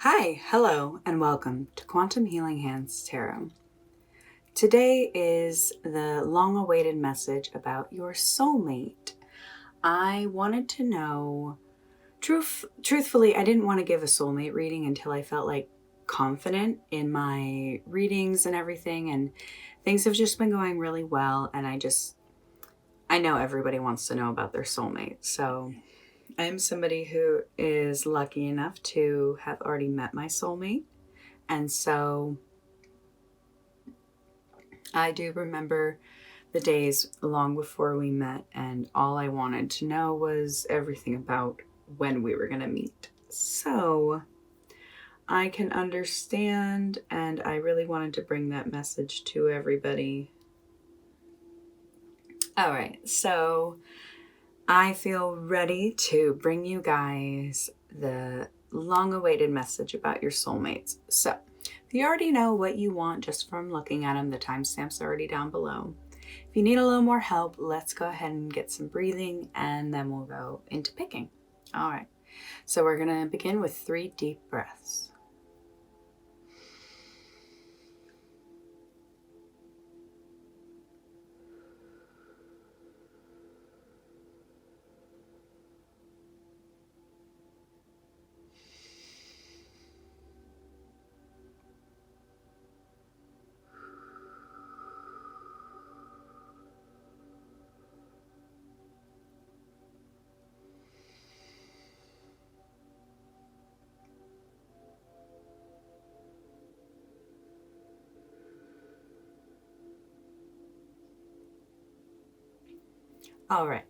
Hi, hello, and welcome to Quantum Healing Hands Tarot. Today is the long-awaited message about your soulmate. I wanted to know, truthfully, I didn't want to give a soulmate reading until I felt like confident in my readings and everything, and things have just been going really well, and I know everybody wants to know about their soulmate, so I'm somebody who is lucky enough to have already met my soulmate. And so I do remember the days long before we met, and all I wanted to know was everything about when we were going to meet. So I can understand, and I really wanted to bring that message to everybody. All right, so I feel ready to bring you guys the long-awaited message about your soulmates. So, if you already know what you want just from looking at them, the timestamps are already down below. If you need a little more help, let's go ahead and get some breathing, and then we'll go into picking. All right, so we're going to begin with 3 deep breaths. All right,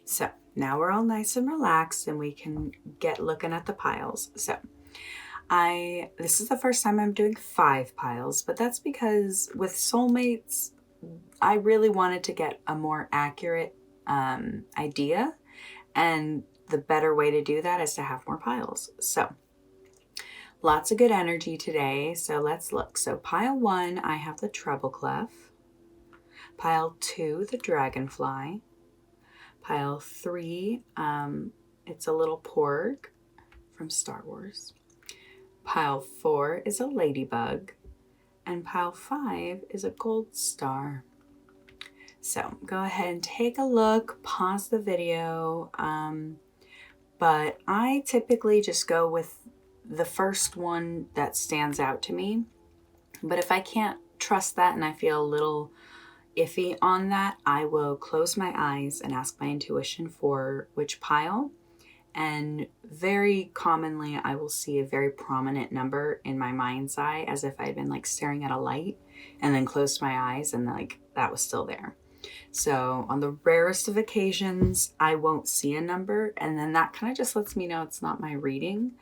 so now we're all nice and relaxed and we can get looking at the piles. So this is the first time I'm doing 5 piles, but that's because with soulmates, I really wanted to get a more accurate idea, and the better way to do that is to have more piles. So lots of good energy today, so let's look. So pile 1, I have the treble clef. Pile 2, the dragonfly. Pile 3, it's a little porg from Star Wars. Pile 4 is a ladybug. And pile 5 is a gold star. So go ahead and take a look, pause the video. But I typically just go with the first one that stands out to me. But if I can't trust that and I feel a little iffy on that, I will close my eyes and ask my intuition for which pile. And very commonly, I will see a very prominent number in my mind's eye, as if I'd been like staring at a light, and then closed my eyes and like that was still there. So on the rarest of occasions, I won't see a number, and then that kind of just lets me know it's not my reading.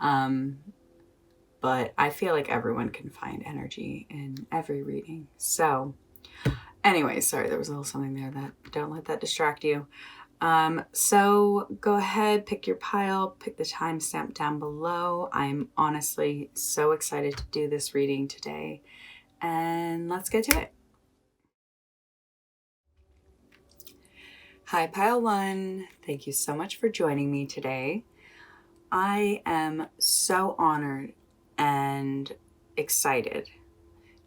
But I feel like everyone can find energy in every reading. So anyway, sorry, there was a little something there that don't let that distract you. So go ahead, pick your pile, pick the timestamp down below. I'm honestly so excited to do this reading today, and let's get to it. Hi, pile 1. Thank you so much for joining me today. I am so honored and excited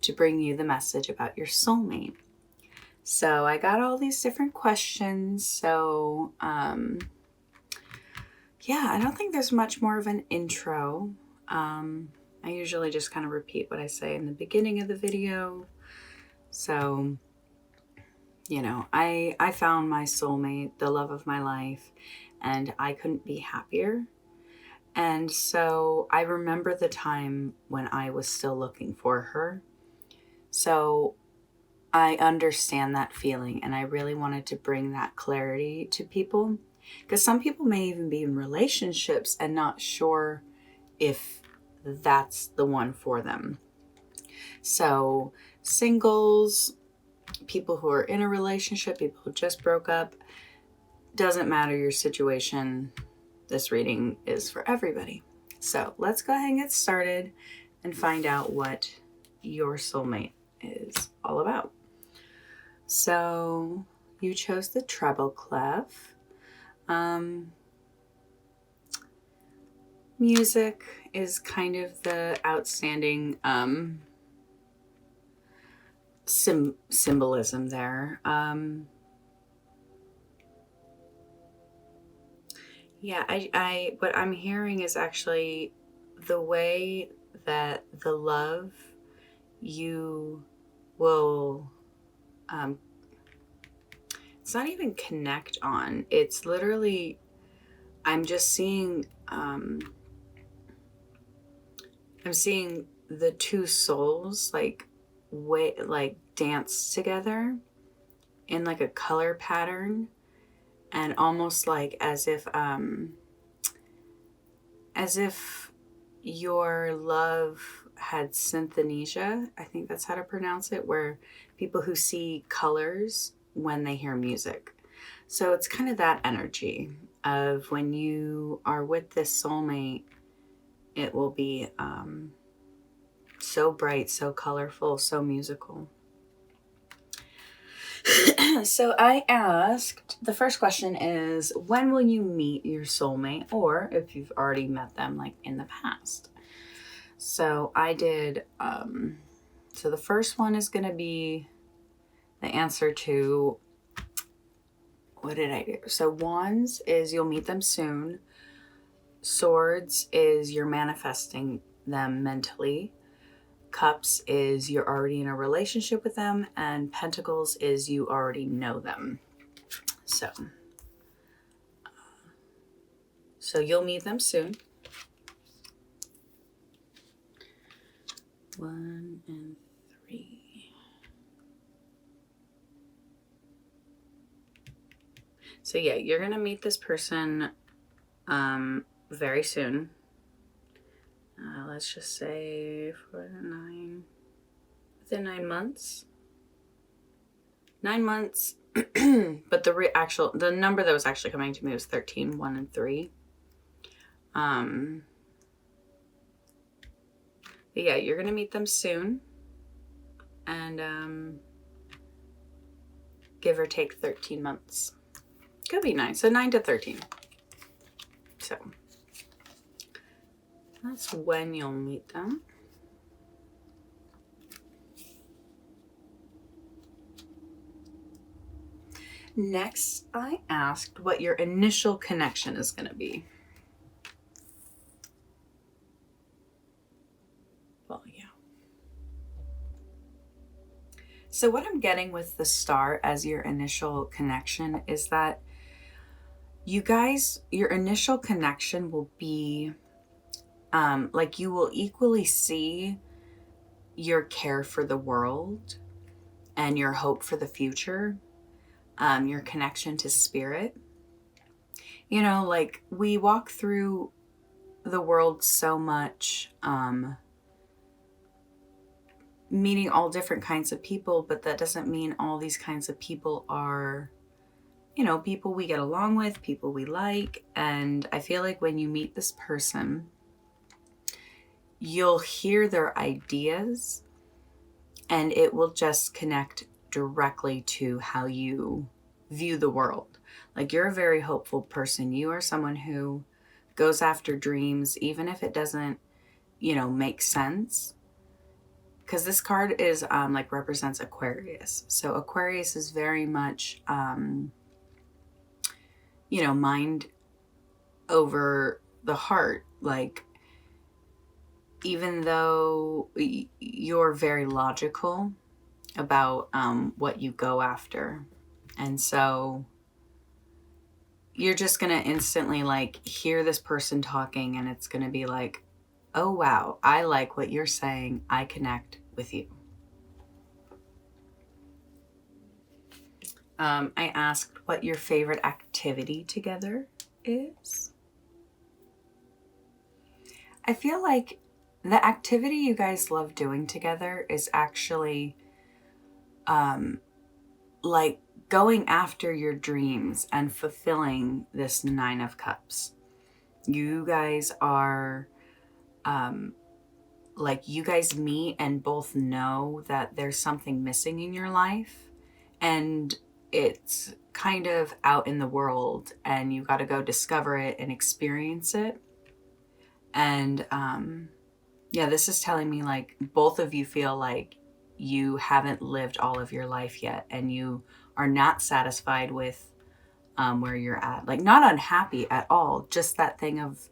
to bring you the message about your soulmate. So I got all these different questions. So, yeah, I don't think there's much more of an intro. I usually just kind of repeat what I say in the beginning of the video. So, you know, I found my soulmate, the love of my life, and I couldn't be happier. And so I remember the time when I was still looking for her. So I understand that feeling, and I really wanted to bring that clarity to people, because some people may even be in relationships and not sure if that's the one for them. So singles, people who are in a relationship, people who just broke up, doesn't matter your situation, this reading is for everybody. So let's go ahead and get started and find out what your soulmate is all about. So you chose the treble clef. Music is kind of the outstanding symbolism there. Yeah, what I'm hearing is actually the way that the love you will, um, it's not even connect on. It's literally, I'm just seeing, I'm seeing the two souls like dance together in like a color pattern, and almost like as if your love had synesthesia. I think that's how to pronounce it, where people who see colors when they hear music. So it's kind of that energy of when you are with this soulmate, it will be so bright, so colorful, so musical. So I asked, the first question is, when will you meet your soulmate? Or if you've already met them like in the past. So I did, so the first one is going to be the answer to, what did I do? So wands is you'll meet them soon. Swords is you're manifesting them mentally. Cups is you're already in a relationship with them. And Pentacles is you already know them. So you'll meet them soon. 1 and 3. So yeah, you're going to meet this person very soon. Let's just say within 9 months. 9 months. But the number that was actually coming to me was 13, 1 and 3. But yeah, you're going to meet them soon. And give or take 13 months. Could be 9. So 9 to 13. So that's when you'll meet them. Next, I asked what your initial connection is going to be. Well, yeah. So what I'm getting with the star as your initial connection is that you guys, your initial connection will be like you will equally see your care for the world and your hope for the future, your connection to spirit. You know, like we walk through the world so much, meeting all different kinds of people, but that doesn't mean all these kinds of people are, you know, people we get along with, people we like. And I feel like when you meet this person, you'll hear their ideas and it will just connect directly to how you view the world. Like you're a very hopeful person. You are someone who goes after dreams, even if it doesn't, you know, make sense. Because this card is like represents Aquarius. So Aquarius is very much, you know, mind over the heart. Like, even though you're very logical about what you go after. And so you're just going to instantly like hear this person talking and it's going to be like, oh, wow, I like what you're saying. I connect with you. I asked what your favorite activity together is. I feel like the activity you guys love doing together is actually like going after your dreams and fulfilling this 9 of Cups. You guys are like you guys meet and both know that there's something missing in your life and it's kind of out in the world and you got to go discover it and experience it. And yeah, this is telling me like both of you feel like you haven't lived all of your life yet, and you are not satisfied with where you're at. Like, not unhappy at all, just that thing of,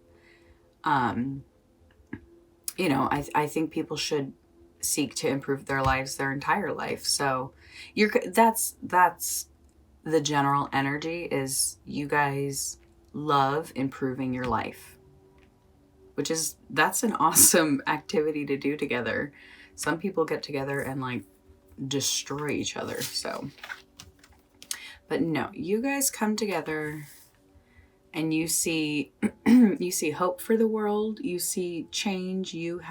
you know, I think people should seek to improve their lives their entire life. So that's the general energy, is you guys love improving your life, which is, that's an awesome activity to do together. Some people get together and like destroy each other. So, but no, you guys come together and you see you see hope for the world, you see change, you're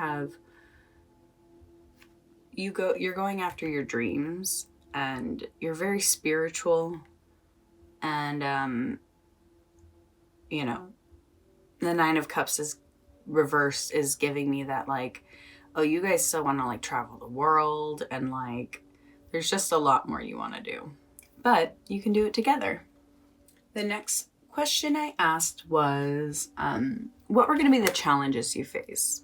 going after your dreams, and you're very spiritual. And you know, the Nine of Cups is reversed, is giving me that like, oh, you guys still want to like travel the world, and like there's just a lot more you want to do, but you can do it together. The next question I asked was, what were going to be the challenges you face?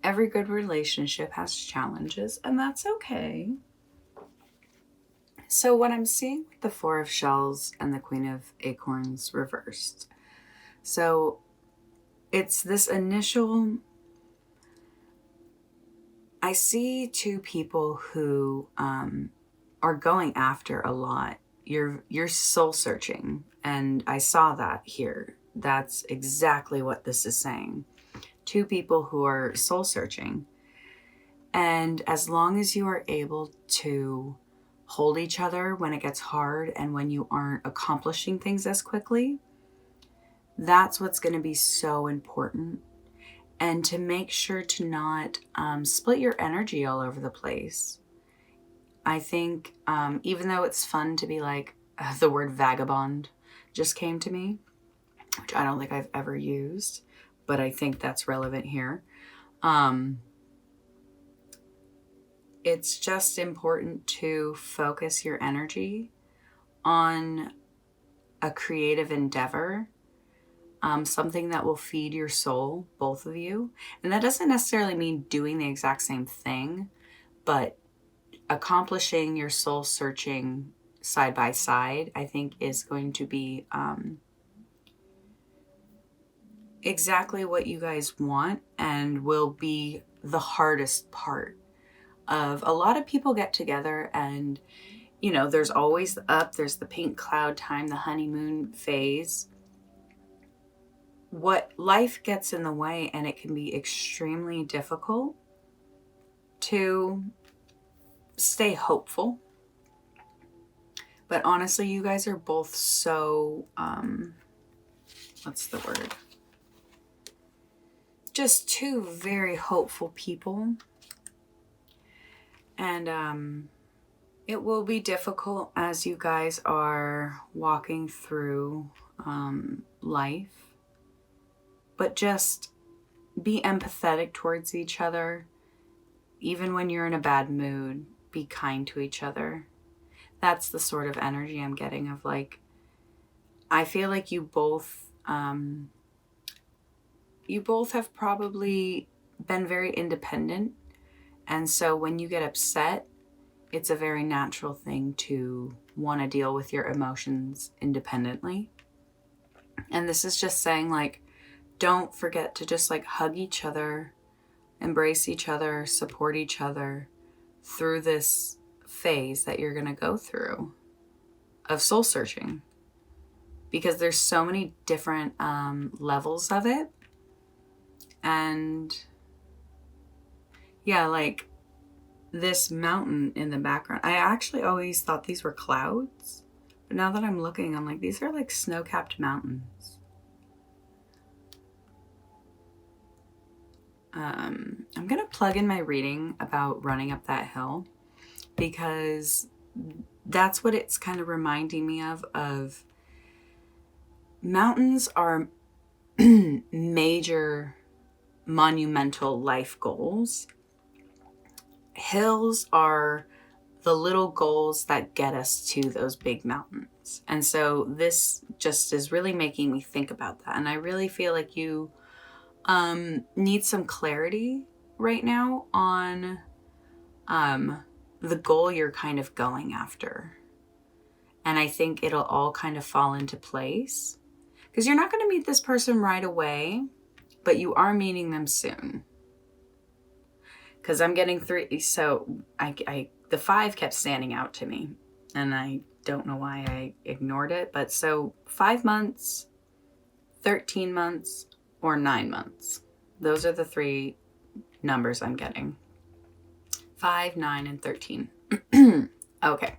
Every good relationship has challenges, and that's okay. So what I'm seeing with the Four of Shells and the Queen of Acorns reversed, so it's this initial, I see two people who are going after a lot. You're soul searching, and I saw that here. That's exactly what this is saying. Two people who are soul searching. And as long as you are able to hold each other when it gets hard and when you aren't accomplishing things as quickly, that's what's going to be so important. And to make sure to not split your energy all over the place. I think even though it's fun to be like, the word vagabond just came to me, which I don't think I've ever used, but I think that's relevant here. It's just important to focus your energy on a creative endeavor, something that will feed your soul, both of you. And that doesn't necessarily mean doing the exact same thing, but accomplishing your soul searching side by side, I think is going to be exactly what you guys want, and will be the hardest part of, a lot of people get together and, you know, there's always the up, there's the pink cloud time, the honeymoon phase. What life gets in the way, and it can be extremely difficult to stay hopeful. But honestly, you guys are both so, what's the word? Just two very hopeful people. And it will be difficult as you guys are walking through life. But just be empathetic towards each other. Even when you're in a bad mood, be kind to each other. That's the sort of energy I'm getting of like, I feel like you both have probably been very independent. And so when you get upset, it's a very natural thing to want to deal with your emotions independently. And this is just saying like, don't forget to just like hug each other, embrace each other, support each other through this phase that you're going to go through of soul searching, because there's so many different levels of it. And yeah, like this mountain in the background, I actually always thought these were clouds, but now that I'm looking, I'm like, these are like snow-capped mountains. I'm gonna plug in my reading about running up that hill, because that's what it's kind of reminding me of mountains are major monumental life goals. Hills are the little goals that get us to those big mountains. And so this just is really making me think about that. And I really feel like you need some clarity right now on the goal you're kind of going after. And I think it'll all kind of fall into place. Because you're not going to meet this person right away, but you are meeting them soon. Because I'm getting 3. So the 5 kept standing out to me. And I don't know why I ignored it. But so 5 months, 13 months, or 9 months. Those are the 3 numbers I'm getting. 5, 9, and 13. Okay.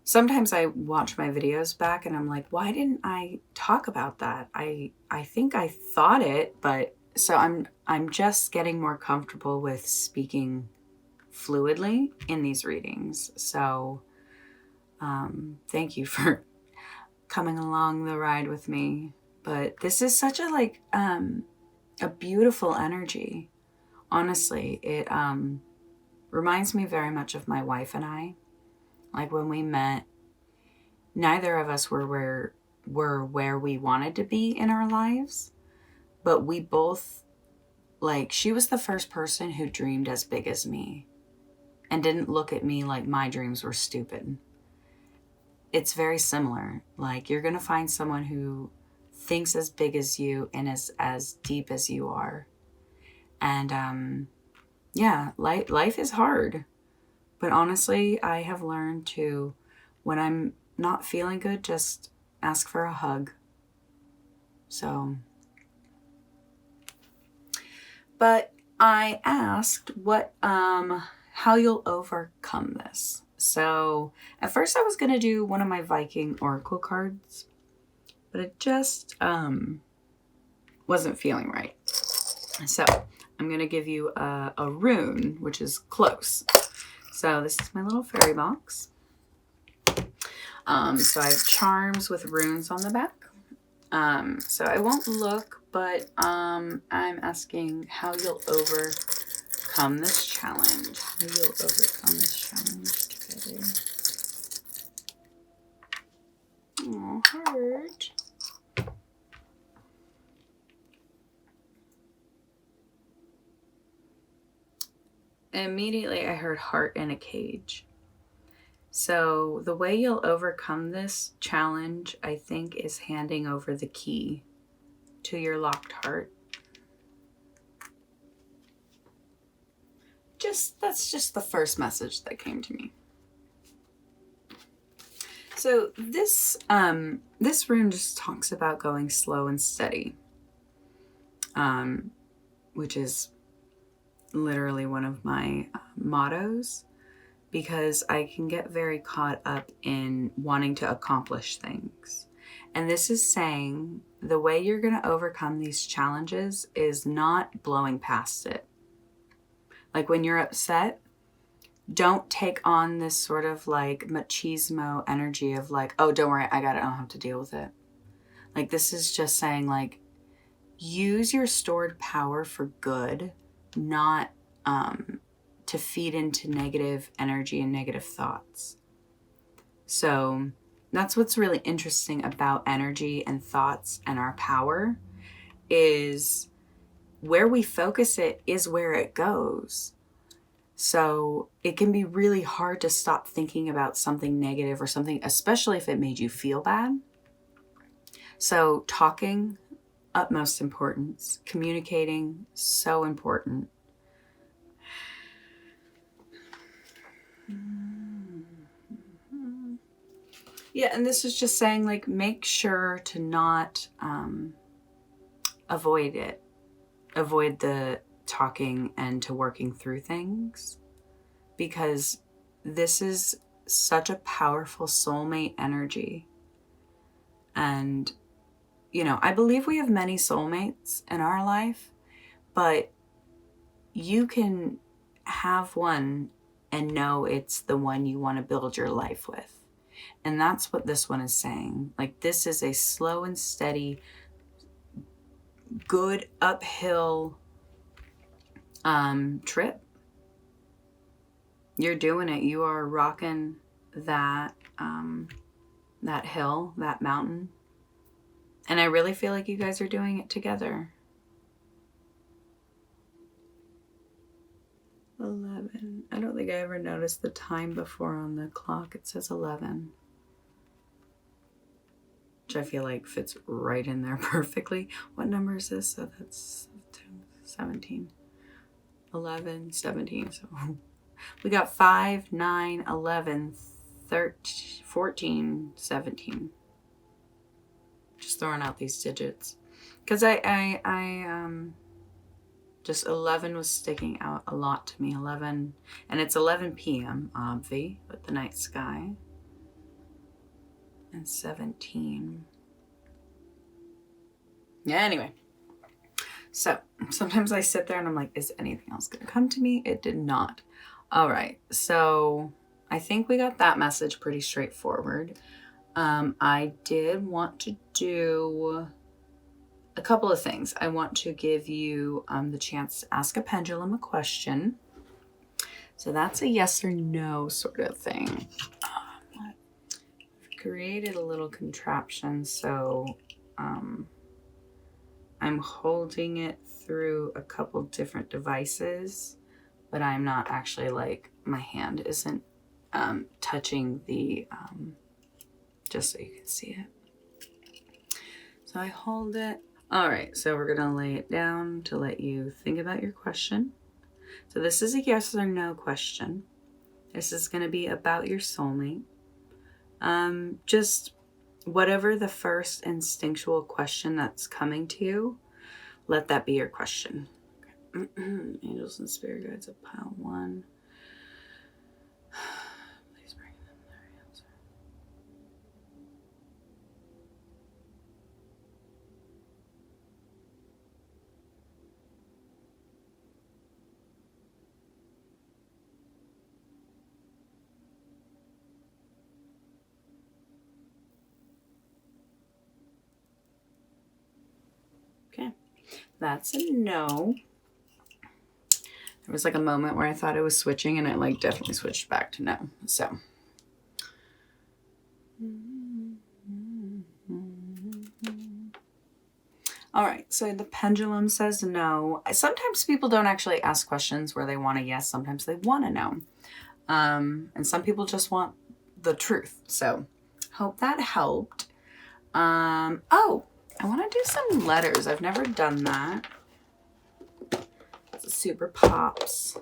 Sometimes I watch my videos back and I'm like, why didn't I talk about that? I think I thought it, but so I'm just getting more comfortable with speaking fluidly in these readings. So thank you for coming along the ride with me. But this is such a beautiful energy. Honestly, it reminds me very much of my wife and I. Like when we met, neither of us were where we wanted to be in our lives, but we both, like, she was the first person who dreamed as big as me and didn't look at me like my dreams were stupid. It's very similar. Like, you're going to find someone who thinks as big as you and is as deep as you are. And yeah, life is hard. But honestly, I have learned to, when I'm not feeling good, just ask for a hug. So, but I asked how you'll overcome this. So at first I was going to do one of my Viking Oracle cards, but it just wasn't feeling right. So I'm going to give you a rune, which is close. So this is my little fairy box. So I have charms with runes on the back. So I won't look, but I'm asking how you'll overcome this challenge. How you'll overcome this challenge together. Oh, heart. Immediately I heard heart in a cage. So the way you'll overcome this challenge, I think, is handing over the key to your locked heart. That's just the first message that came to me. So this rune just talks about going slow and steady, which is literally one of my mottos, because I can get very caught up in wanting to accomplish things. And this is saying the way you're going to overcome these challenges is not blowing past it. Like when you're upset, don't take on this sort of like machismo energy of like, oh, don't worry, I don't have to deal with it. Like this is just saying like, use your stored power for good, not to feed into negative energy and negative thoughts. So that's what's really interesting about energy and thoughts and our power, is where we focus it is where it goes. So it can be really hard to stop thinking about something negative or something, especially if it made you feel bad. So talking, utmost importance. Communicating, so important. Yeah, and this is just saying, like, make sure to not avoid it. Avoid the talking and to working through things, because this is such a powerful soulmate energy. And, you know, I believe we have many soulmates in our life, but you can have one and know it's the one you want to build your life with. And that's what this one is saying. Like, this is a slow and steady, good uphill trip. You're doing it. You are rocking that that hill, that mountain. And I really feel like you guys are doing it together. 11. I don't think I ever noticed the time before on the clock. It says 11. Which I feel like fits right in there perfectly. What number is this? So that's 17. 11, 17. So we got 5, 9, 11, 13, 14, 17. Just throwing out these digits. Because just 11 was sticking out a lot to me. 11, and it's 11 p.m. obvi, with the night sky. And 17. Yeah, anyway. So sometimes I sit there and I'm like, is anything else going to come to me? It did not. All right. So I think we got that message pretty straightforward. I did want to do a couple of things. I want to give you the chance to ask a pendulum a question. So that's a yes or no sort of thing. I've created a little contraption, so I'm holding it through a couple different devices, but I'm not actually, like, my hand isn't touching the, just so you can see it. So I hold it. All right, so we're gonna lay it down to let you think about your question. So this is a yes or no question. This is gonna be about your soulmate. Just whatever the first instinctual question that's coming to you, let that be your question. Okay. Angels and spirit guides of pile 1. Please bring them their answer. Okay, that's a no. There was like a moment where I thought it was switching, and it like definitely switched back to no. So. All right, so the pendulum says no. Sometimes people don't actually ask questions where they want a yes. Sometimes they want a no. And some people just want the truth. So hope that helped. Oh, I want to do some letters. I've never done that. It's a super pops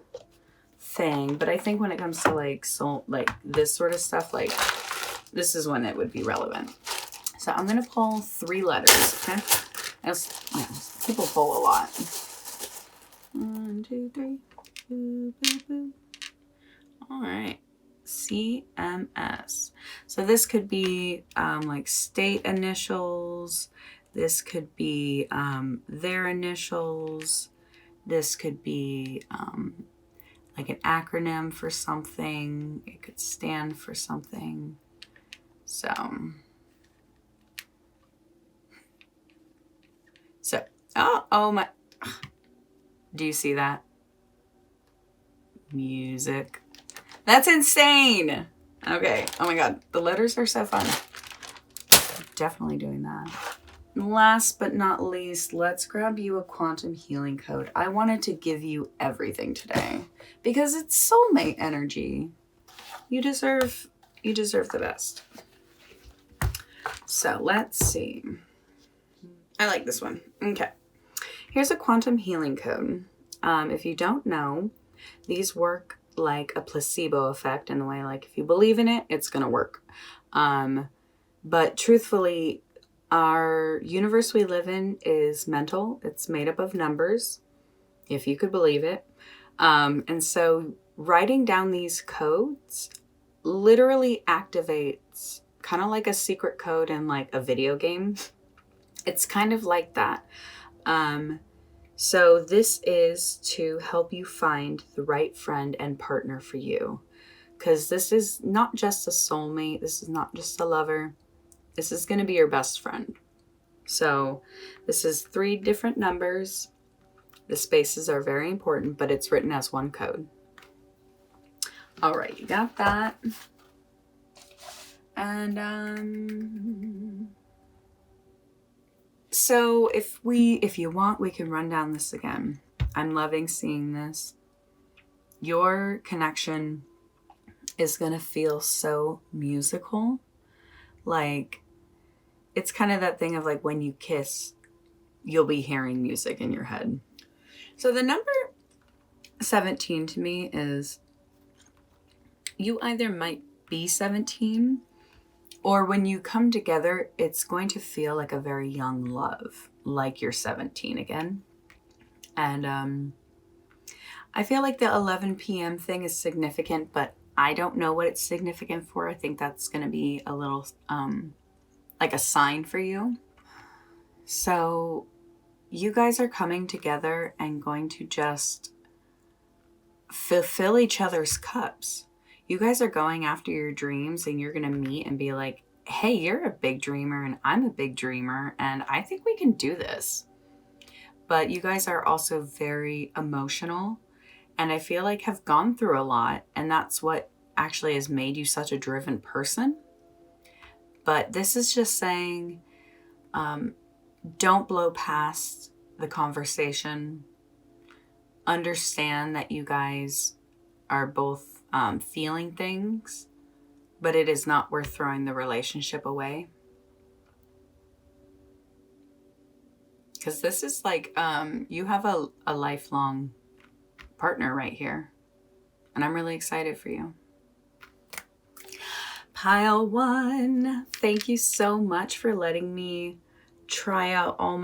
thing, but I think when it comes to like soul, like this sort of stuff, like this is when it would be relevant. So I'm gonna pull 3 letters. Okay, people pull a lot. 1, 2, 3. Boo, boo, boo. All right. CMS. So this could be like state initials. This could be their initials. This could be like an acronym for something. It could stand for something. So oh my. Do you see that? Music. That's insane. Okay. Oh my God. The letters are so fun. Definitely doing that. Last but not least, let's grab you a quantum healing code. I wanted to give you everything today because it's soulmate energy. You deserve the best. So let's see. I like this one. Okay. Here's a quantum healing code. If you don't know, these work like a placebo effect in the way, like if you believe in it, it's going to work. But truthfully, our universe we live in is mental. It's made up of numbers, if you could believe it. And so writing down these codes literally activates kind of like a secret code in like a video game. It's kind of like that. So this is to help you find the right friend and partner for you. Because this is not just a soulmate. This is not just a lover. This is going to be your best friend. So this is 3 different numbers. The spaces are very important, but it's written as one code. All right, you got that. And so if you want, we can run down this again. I'm loving seeing this. your connection is going to feel so musical. Like, it's kind of that thing of like when you kiss, you'll be hearing music in your head. So the number 17 to me is you either might be 17, or when you come together, it's going to feel like a very young love, like you're 17 again. And I feel like the 11 p.m. thing is significant, but I don't know what it's significant for. I think that's going to be a little like a sign for you. So you guys are coming together and going to just fulfill each other's cups. You guys are going after your dreams, and you're going to meet and be like, hey, you're a big dreamer and I'm a big dreamer, and I think we can do this. But you guys are also very emotional, and I feel like have gone through a lot, and that's what actually has made you such a driven person. But this is just saying, don't blow past the conversation. Understand that you guys are both feeling things, but it is not worth throwing the relationship away. Because this is like, you have a lifelong partner right here. And I'm really excited for you. Pile 1, thank you so much for letting me try out all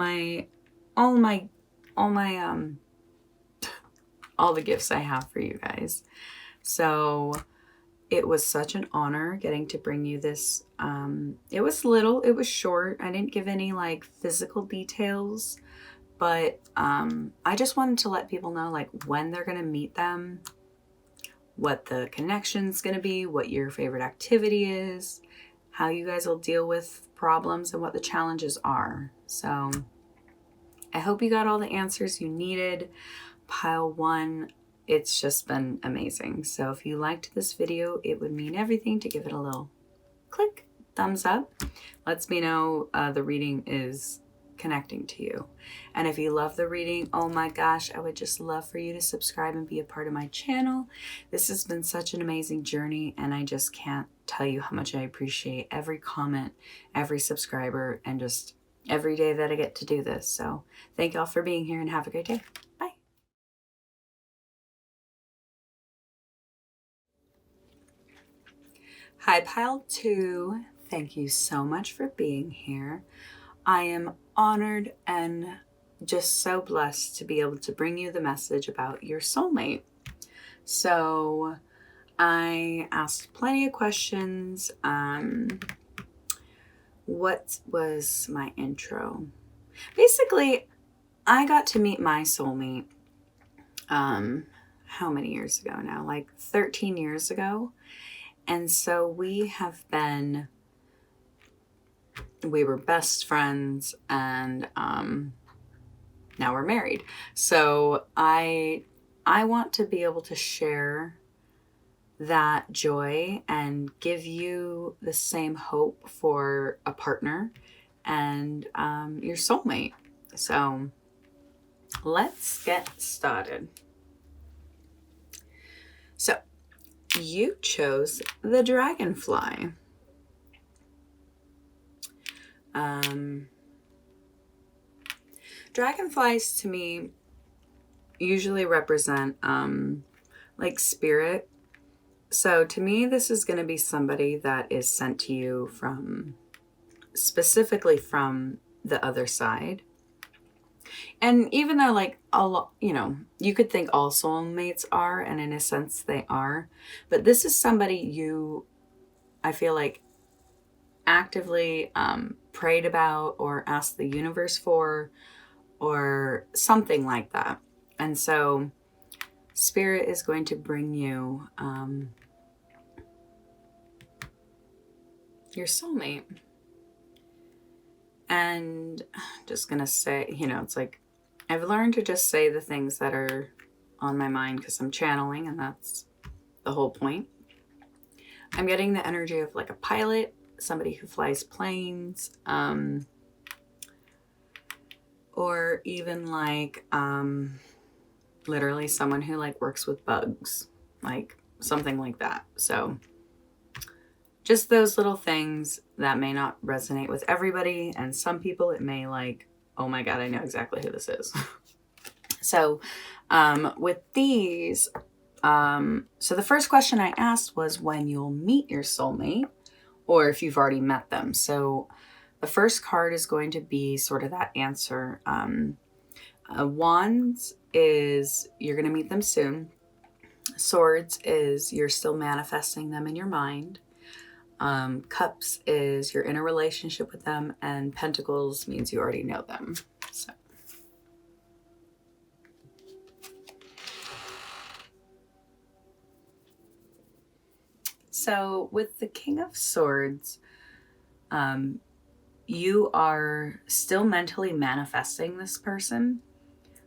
the gifts I have for you guys. So it was such an honor getting to bring you this. It was little, it was short. I didn't give any like physical details, but I just wanted to let people know like when they're going to meet them, what the connection's going to be, what your favorite activity is, how you guys will deal with problems, and what the challenges are. So I hope you got all the answers you needed. Pile 1, it's just been amazing. So if you liked this video, it would mean everything to give it a little click, thumbs up. Lets me know the reading is connecting to you. And if you love the reading, oh my gosh, I would just love for you to subscribe and be a part of my channel. This has been such an amazing journey, and I just can't tell you how much I appreciate every comment, every subscriber, and just every day that I get to do this. So thank y'all for being here, and have a great day. Bye. Hi, Pile 2. Thank you so much for being here. I am honored and just so blessed to be able to bring you the message about your soulmate. So I asked plenty of questions. What was my intro? Basically, I got to meet my soulmate, how many years ago now? Like 13 years ago. And so we were best friends, and now we're married. So I want to be able to share that joy and give you the same hope for a partner and your soulmate. So let's get started. So you chose the dragonfly. Dragonflies to me usually represent like spirit. So to me, this is going to be somebody that is sent to you specifically from the other side. And even though like you could think all soulmates are, and in a sense they are, but this is somebody I feel like actively prayed about or asked the universe for, or something like that. And so Spirit is going to bring you your soulmate. And just gonna say, it's like I've learned to just say the things that are on my mind because I'm channeling, and that's the whole point. I'm getting the energy of like a pilot, somebody who flies planes, or even like literally someone who like works with bugs, like something like that. So just those little things that may not resonate with everybody, and some people it may like, oh my God, I know exactly who this is. So with these, so the first question I asked was when you'll meet your soulmate, or if you've already met them. So the first card is going to be sort of that answer. Wands is you're going to meet them soon. Swords is you're still manifesting them in your mind. Cups is you're in a relationship with them, and Pentacles means you already know them. So with the King of Swords, you are still mentally manifesting this person,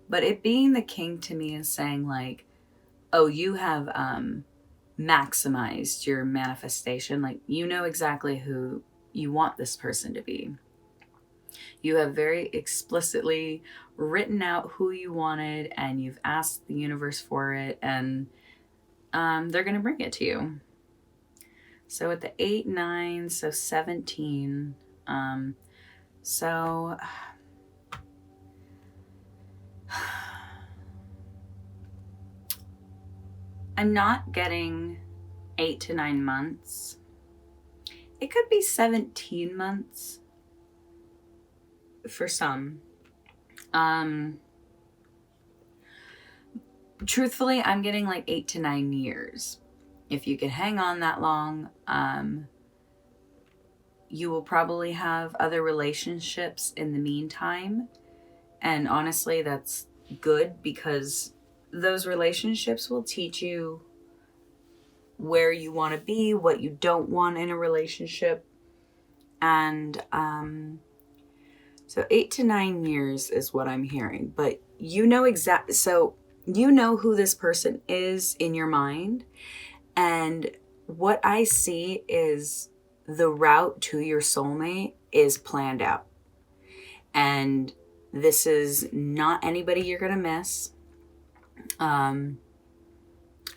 but it being the king to me is saying like, oh, you have maximized your manifestation. Like, you know exactly who you want this person to be. You have very explicitly written out who you wanted, and you've asked the universe for it, and they're going to bring it to you. So at the 8, 9, so 17. So I'm not getting 8 to 9 months. It could be 17 months for some. Truthfully, I'm getting like 8 to 9 years. If you can hang on that long, you will probably have other relationships in the meantime. And honestly, that's good, because those relationships will teach you where you want to be, what you don't want in a relationship. And so 8 to 9 years is what I'm hearing. But you know so you know who this person is in your mind. And what I see is the route to your soulmate is planned out. And this is not anybody you're going to miss. I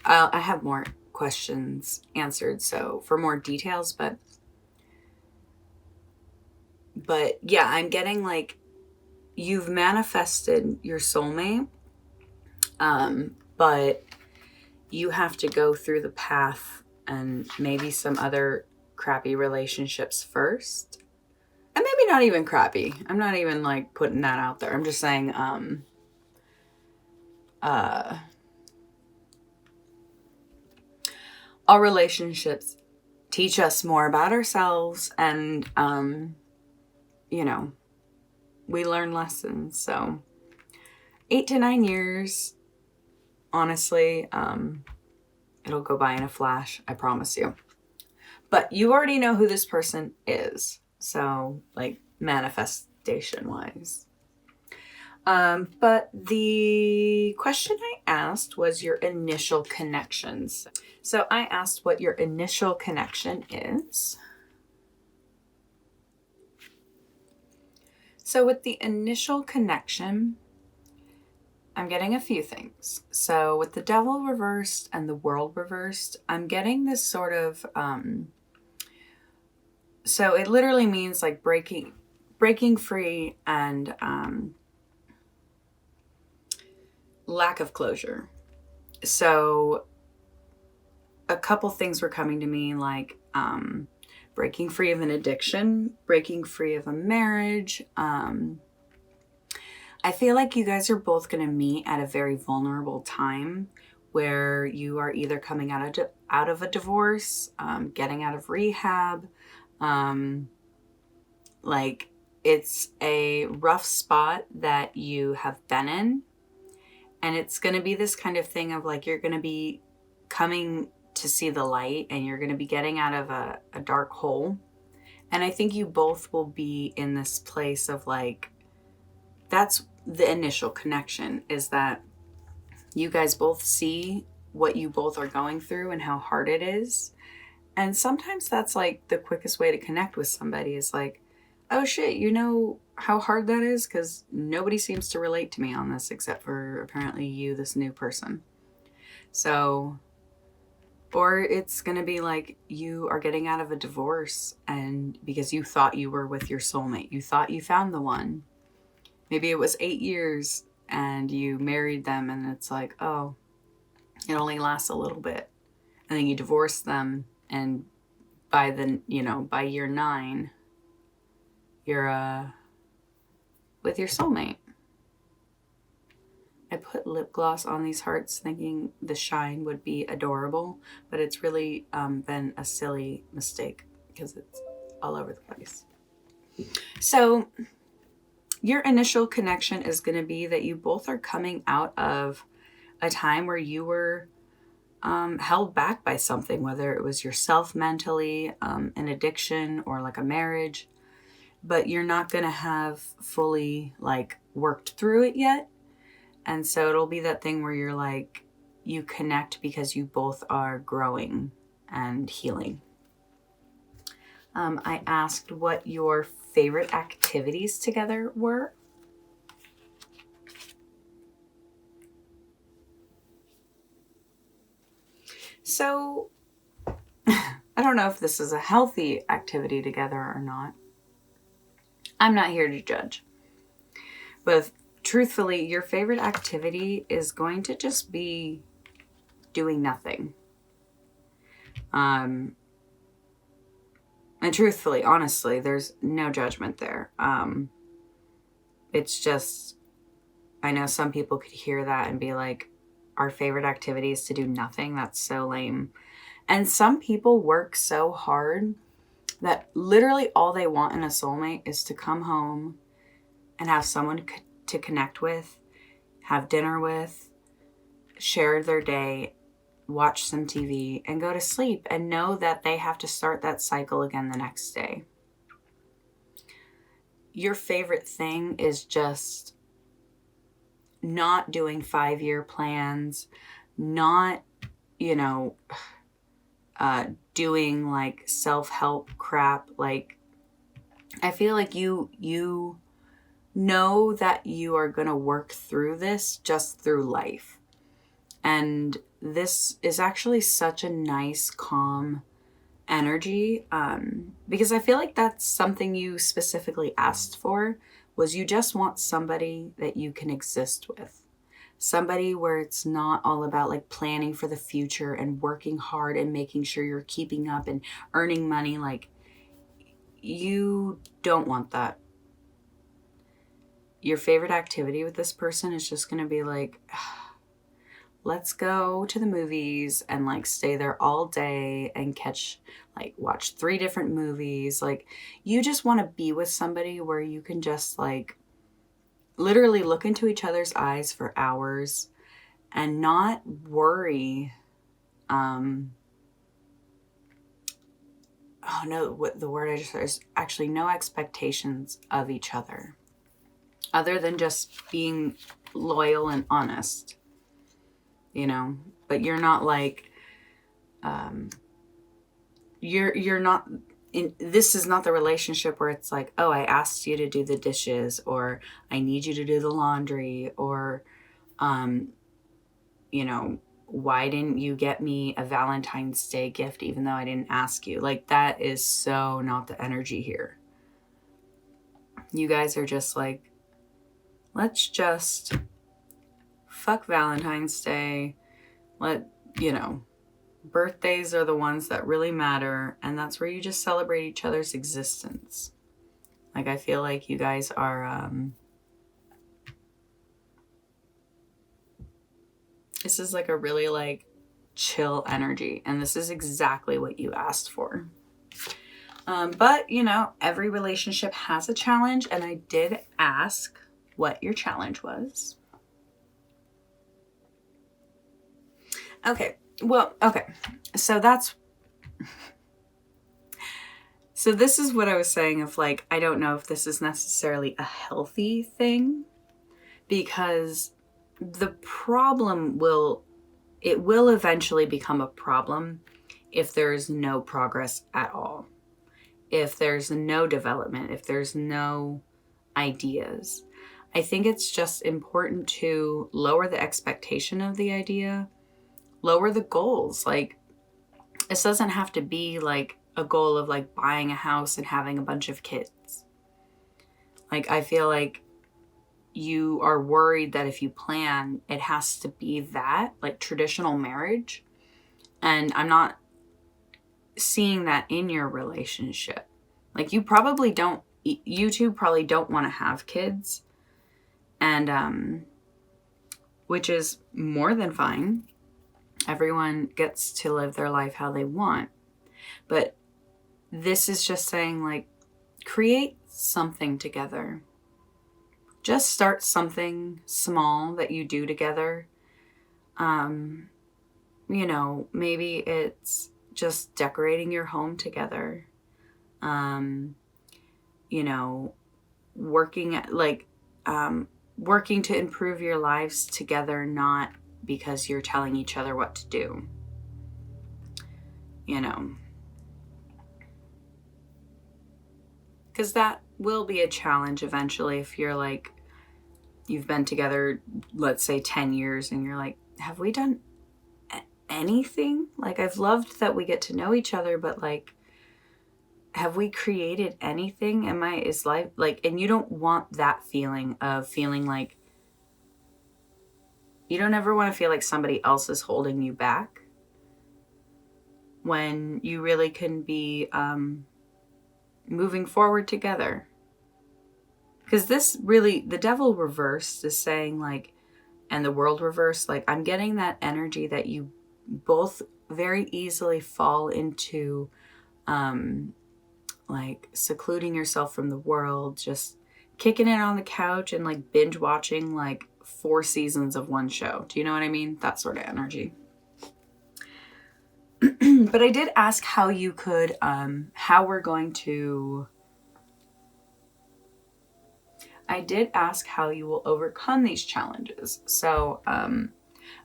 have more questions answered, so for more details, but yeah, I'm getting like you've manifested your soulmate, but you have to go through the path and maybe some other crappy relationships first. And maybe not even crappy. I'm not even like putting that out there. I'm just saying, all relationships teach us more about ourselves, and, you know, we learn lessons. So 8 to 9 years, honestly, it'll go by in a flash, I promise you. But you already know who this person is. So, like, manifestation-wise. But the question I asked was your initial connections. So I asked what your initial connection is. So with the initial connection, I'm getting a few things. So with the Devil reversed and the World reversed, I'm getting this sort of, so it literally means like breaking free and lack of closure. So a couple things were coming to me, like breaking free of an addiction, breaking free of a marriage. I feel like you guys are both going to meet at a very vulnerable time where you are either coming out of a divorce, getting out of rehab. Like, it's a rough spot that you have been in. And it's going to be this kind of thing of like, you're going to be coming to see the light, and you're going to be getting out of a dark hole. And I think you both will be in this place of like, that's the initial connection, is that you guys both see what you both are going through and how hard it is. And sometimes that's like the quickest way to connect with somebody is like, oh shit, you know how hard that is? Because nobody seems to relate to me on this except for apparently you, this new person. So, or it's going to be like you are getting out of a divorce and because you thought you were with your soulmate, you thought you found the one. Maybe it was 8 years and you married them and it's like, oh, it only lasts a little bit. And then you divorce them and by by year 9, you're with your soulmate. I put lip gloss on these hearts thinking the shine would be adorable, but it's really been a silly mistake because it's all over the place. So your initial connection is going to be that you both are coming out of a time where you were held back by something, whether it was yourself mentally, an addiction, or like a marriage, but you're not going to have fully like worked through it yet. And so it'll be that thing where you're like, you connect because you both are growing and healing. I asked what your favorite activities together were. So I don't know if this is a healthy activity together or not. I'm not here to judge. But truthfully, your favorite activity is going to just be doing nothing. And truthfully, honestly, there's no judgment there. It's just, I know some people could hear that and be like, our favorite activity is to do nothing. That's so lame. And some people work so hard that literally all they want in a soulmate is to come home and have someone to connect with, have dinner with, share their day, watch some TV, and go to sleep and know that they have to start that cycle again the next day. Your favorite thing is just not doing 5-year plans, not, doing like self-help crap. Like, I feel like you know that you are going to work through this just through life. And this is actually such a nice, calm energy, because I feel like that's something you specifically asked for, was you just want somebody that you can exist with. Somebody where it's not all about like planning for the future and working hard and making sure you're keeping up and earning money. Like, you don't want that. Your favorite activity with this person is just going to be like, let's go to the movies and like stay there all day and watch 3 different movies. Like, you just want to be with somebody where you can just like literally look into each other's eyes for hours and not worry. Oh no, what the word I just said is actually no expectations of each other other than just being loyal and honest. But you're not like, you're not in, this is not the relationship where it's like, oh, I asked you to do the dishes, or I need you to do the laundry, or, why didn't you get me a Valentine's Day gift even though I didn't ask you? Like, that is so not the energy here. You guys are just like, let's just fuck Valentine's Day. Birthdays are the ones that really matter. And that's where you just celebrate each other's existence. Like, I feel like you guys are, this is like a really like chill energy. And this is exactly what you asked for. But every relationship has a challenge. And I did ask what your challenge was. Okay. So this is what I was saying of like, I don't know if this is necessarily a healthy thing, because the problem will eventually become a problem if there is no progress at all. if there's no development, if there's no ideas. I think it's just important to lower the expectation of the idea, lower the goals. Like, this doesn't have to be like a goal of like buying a house and having a bunch of kids. Like, I feel like you are worried that if you plan, it has to be that, like traditional marriage. And I'm not seeing that in your relationship. Like, you two probably don't want to have kids. And, which is more than fine. Everyone gets to live their life how they want. But this is just saying, like, create something together. Just start something small that you do together. You know, maybe it's just decorating your home together. You know, working to improve your lives together, not because you're telling each other what to do. You know, because that will be a challenge eventually if you're like, you've been together, let's say 10 years, and you're like, have we done anything? Like, I've loved that we get to know each other, but like, have we created anything? Is life like, and you don't want that feeling of feeling like, you don't ever want to feel like somebody else is holding you back when you really can be moving forward together. Because this really, the devil reversed is saying like, and the world reversed, like, I'm getting that energy that you both very easily fall into, like secluding yourself from the world, just kicking it on the couch and like binge watching like 4 seasons of one show. Do you know what I mean? That sort of energy. But I did ask how you could, I did ask how you will overcome these challenges. So,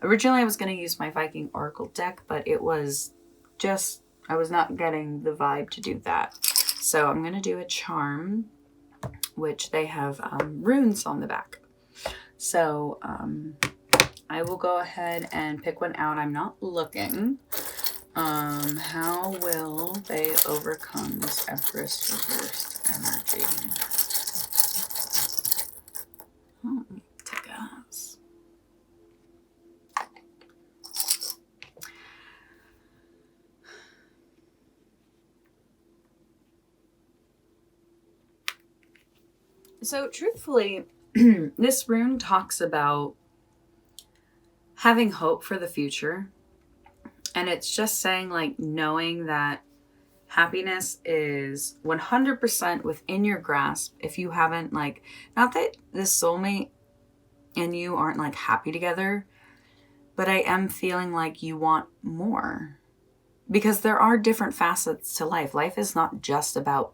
originally I was going to use my Viking Oracle deck, but it was just, I was not getting the vibe to do that. So I'm going to do a charm, which they have runes on the back. So I will go ahead and pick one out. I'm not looking. How will they overcome this Empress reversed energy? To guess. So truthfully, this rune talks about having hope for the future. And it's just saying, like, knowing that happiness is 100% within your grasp. If you haven't, like, not that this soulmate and you aren't like happy together, but I am feeling like you want more, because there are different facets to life. Life is not just about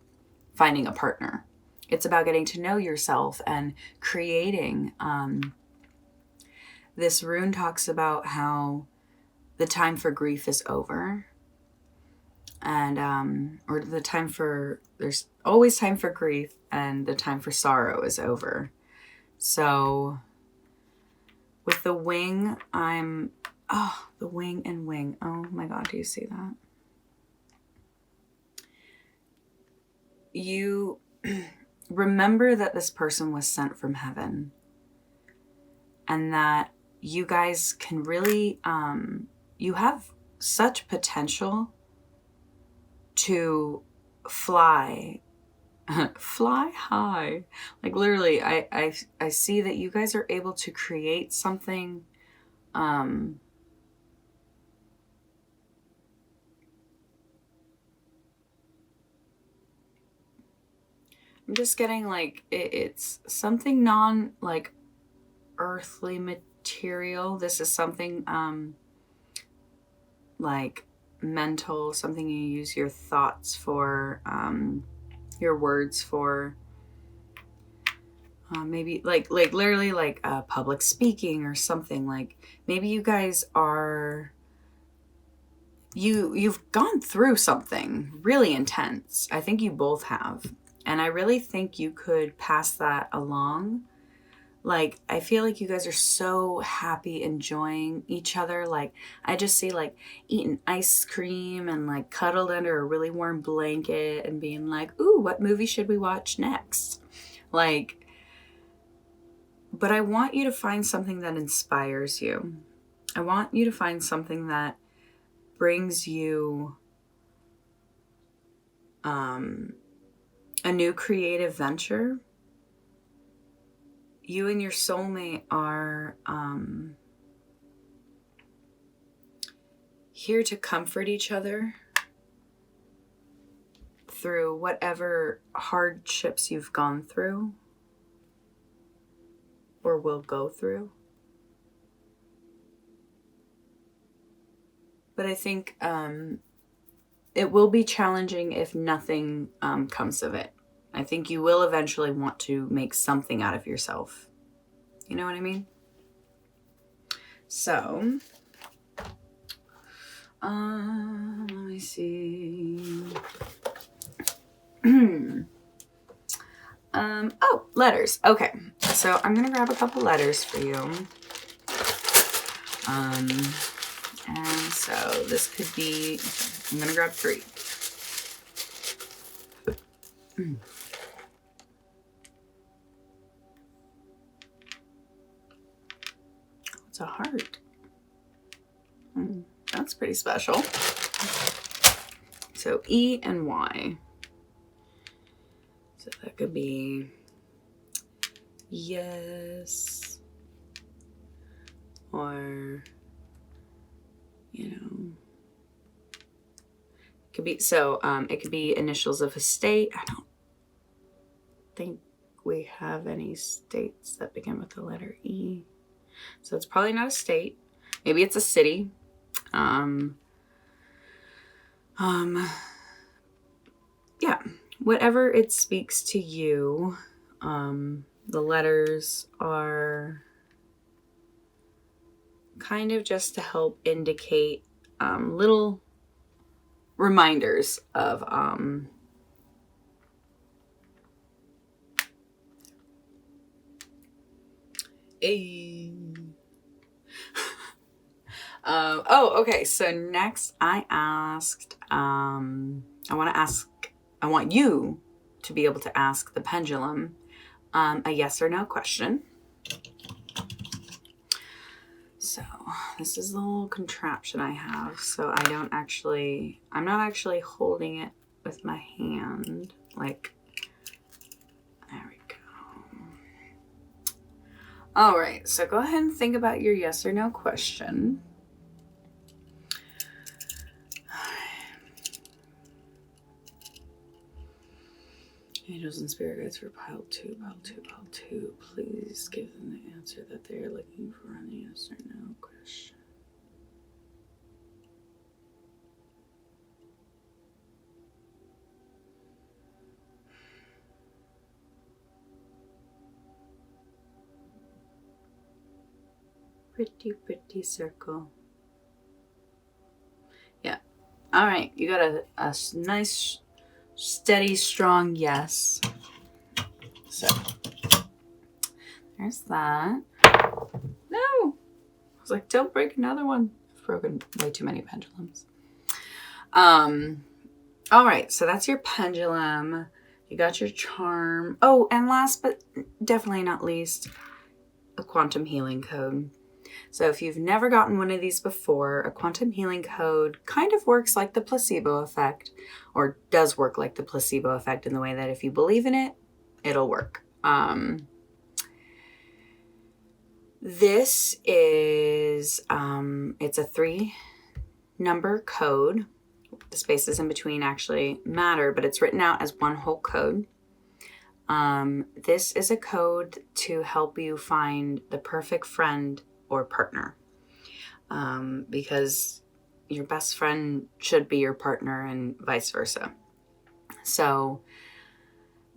finding a partner. It's about getting to know yourself and creating. This rune talks about how the time for grief is over. And, or there's always time for grief, and the time for sorrow is over. So with the wing, the wing and wing. Oh my God, do you see that? You remember that this person was sent from heaven, and that you guys can really, you have such potential to fly high. Like, literally, I see that you guys are able to create something, I'm just getting like, it's something non like earthly material. This is something like mental, something you use your thoughts for, your words for, maybe like literally like public speaking or something. Like, maybe you guys are you've gone through something really intense. I think you both have. And I really think you could pass that along. Like, I feel like you guys are so happy enjoying each other. Like, I just see like eating ice cream and like cuddled under a really warm blanket and being like, ooh, what movie should we watch next? Like, but I want you to find something that inspires you. I want you to find something that brings you a new creative venture. You and your soulmate are here to comfort each other through whatever hardships you've gone through or will go through. But I think it will be challenging if nothing comes of it. I think you will eventually want to make something out of yourself. You know what I mean? So, let me see. Oh, letters. Okay. So I'm going to grab a couple letters for you. And so this could be, I'm going to grab 3. It's a heart. That's pretty special. So E and Y. So that could be yes, or, you know, it could be, so it could be initials of a state. I don't think we have any states that begin with the letter E. So it's probably not a state. Maybe it's a city. Yeah, whatever it speaks to you. The letters are kind of just to help indicate little reminders of okay. So next I asked, I want you to be able to ask the pendulum a yes or no question. So this is the little contraption I have. So I'm not actually holding it with my hand. Like, there we go. All right, so go ahead and think about your yes or no question. Angels and spirit guides for pile 2. Please give them the answer that they are looking for on the yes or no question. Pretty circle. Yeah. All right. You got a nice, steady, strong yes. So there's that. No. I was like, don't break another one. I've broken way too many pendulums. All right. So that's your pendulum. You got your charm. Oh, and last but definitely not least, a quantum healing code. So if you've never gotten one of these before, a quantum healing code kind of works like the placebo effect, or does work like the placebo effect in the way that if you believe in it, it'll work. This is, it's a 3-number code. The spaces in between actually matter, but it's written out as one whole code. This is a code to help you find the perfect friend or partner, because your best friend should be your partner and vice versa. So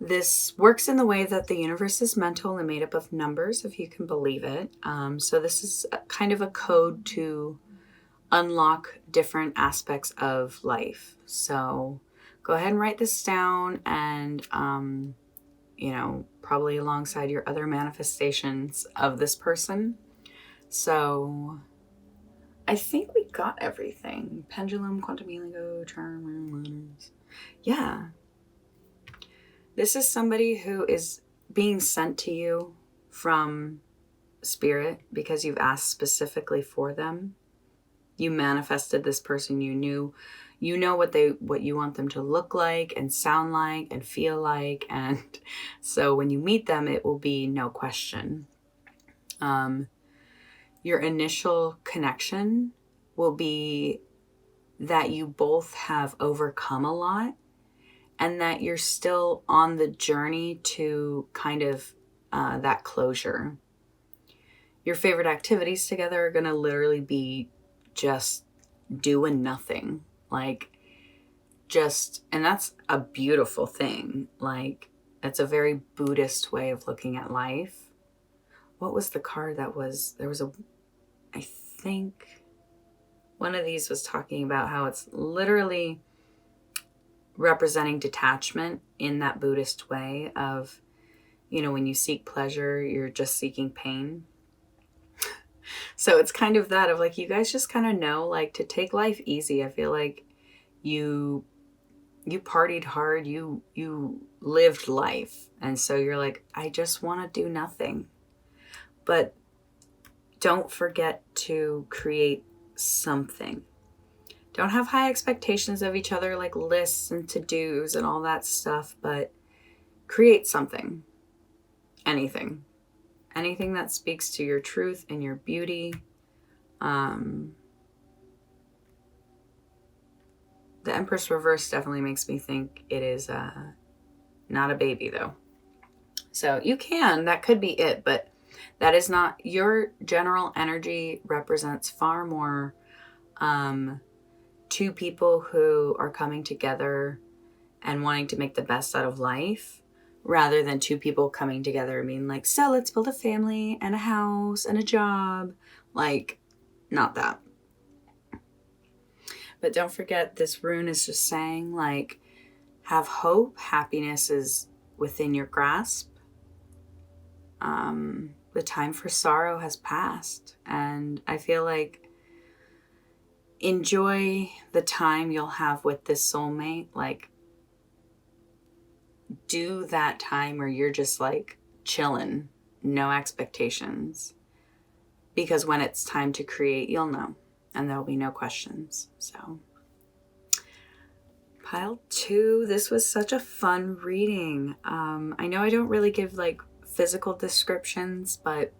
this works in the way that the universe is mental and made up of numbers, if you can believe it. So this is kind of a code to unlock different aspects of life. So go ahead and write this down, and, probably alongside your other manifestations of this person. So I think we got everything. Pendulum, quantum healing, charm, letters. Yeah. This is somebody who is being sent to you from spirit because you've asked specifically for them. You manifested this person. You know what you want them to look like and sound like and feel like. And so when you meet them, it will be no question. Your initial connection will be that you both have overcome a lot and that you're still on the journey to kind of that closure. Your favorite activities together are going to literally be just doing nothing. And that's a beautiful thing. It's a very Buddhist way of looking at life. What was the card I think one of these was talking about how it's literally representing detachment in that Buddhist way of, when you seek pleasure, you're just seeking pain. So it's kind of that of you guys just kind of know, to take life easy. I feel like you partied hard, you lived life. And so you're like, I just want to do nothing. But don't forget to create something. Don't have high expectations of each other, like lists and to-dos and all that stuff, but create something. Anything that speaks to your truth and your beauty. The Empress reverse definitely makes me think it is not a baby, though. So that could be it, but that is not. Your general energy represents far more two people who are coming together and wanting to make the best out of life, rather than two people coming together and being like, so let's build a family and a house and a job. Not that. But don't forget, this rune is just saying, have hope. Happiness is within your grasp. The time for sorrow has passed. And I feel like enjoy the time you'll have with this soulmate. Do that time where you're just chilling, no expectations. Because when it's time to create, you'll know. And there'll be no questions. So, pile 2, this was such a fun reading. I know I don't really give physical descriptions, but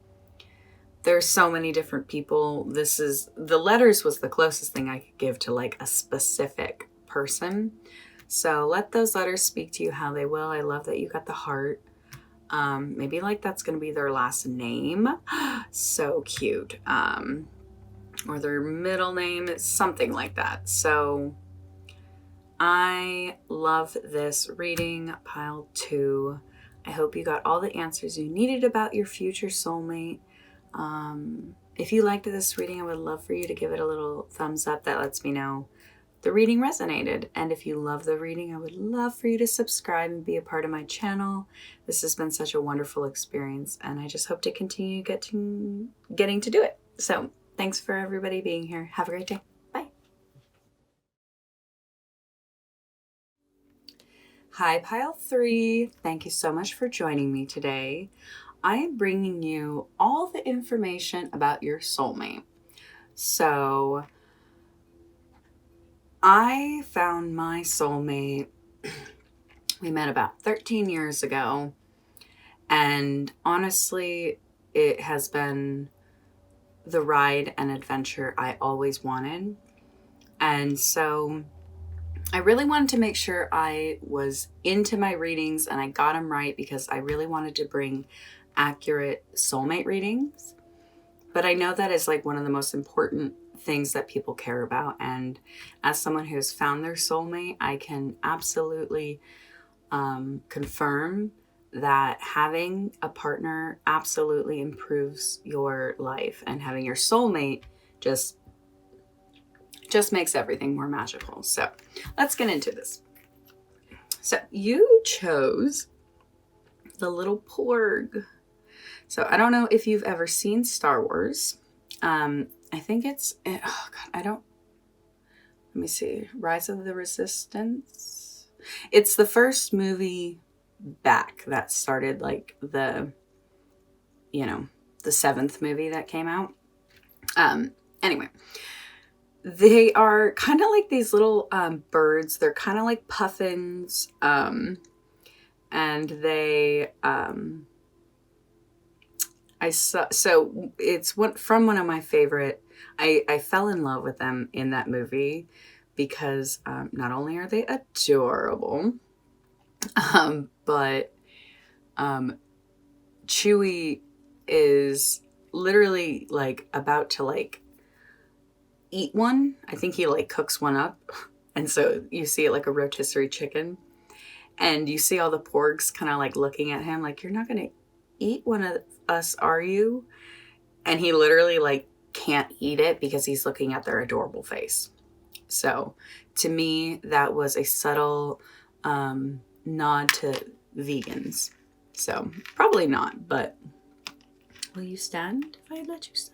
there's so many different people. The letters was the closest thing I could give to a specific person. So let those letters speak to you how they will. I love that you got the heart. Maybe that's going to be their last name. So cute. Or their middle name, something like that. So I love this reading, pile 2. I hope you got all the answers you needed about your future soulmate. If you liked this reading, I would love for you to give it a little thumbs up. That lets me know the reading resonated. And if you love the reading, I would love for you to subscribe and be a part of my channel. This has been such a wonderful experience, and I just hope to continue getting to do it. So thanks for everybody being here. Have a great day. Bye. Hi, pile 3. Thank you so much for joining me today. I am bringing you all the information about your soulmate. So I found my soulmate, we met about 13 years ago, and honestly, it has been the ride and adventure I always wanted. And so I really wanted to make sure I was into my readings and I got them right, because I really wanted to bring accurate soulmate readings. But I know that is one of the most important things that people care about. And as someone who has found their soulmate, I can absolutely confirm that having a partner absolutely improves your life, and having your soulmate just just makes everything more magical. So let's get into this. So you chose the little porg. So I don't know if you've ever seen Star Wars. I think it's, oh God, let me see, Rise of the Resistance. It's the first movie back that started like the 7th movie that came out. Anyway, they are kind of like these little birds. They're kind of like puffins. And they, so it's from one of my favorite, I fell in love with them in that movie because not only are they adorable, but Chewie is literally like about to like eat one. I think he like cooks one up. And so you see it like a rotisserie chicken. And you see all the porgs kind of like looking at him like, you're not going to eat one of us, are you? And he literally like can't eat it because he's looking at their adorable face. So to me, that was a subtle nod to vegans. So probably not, but will you stand if I let you stand?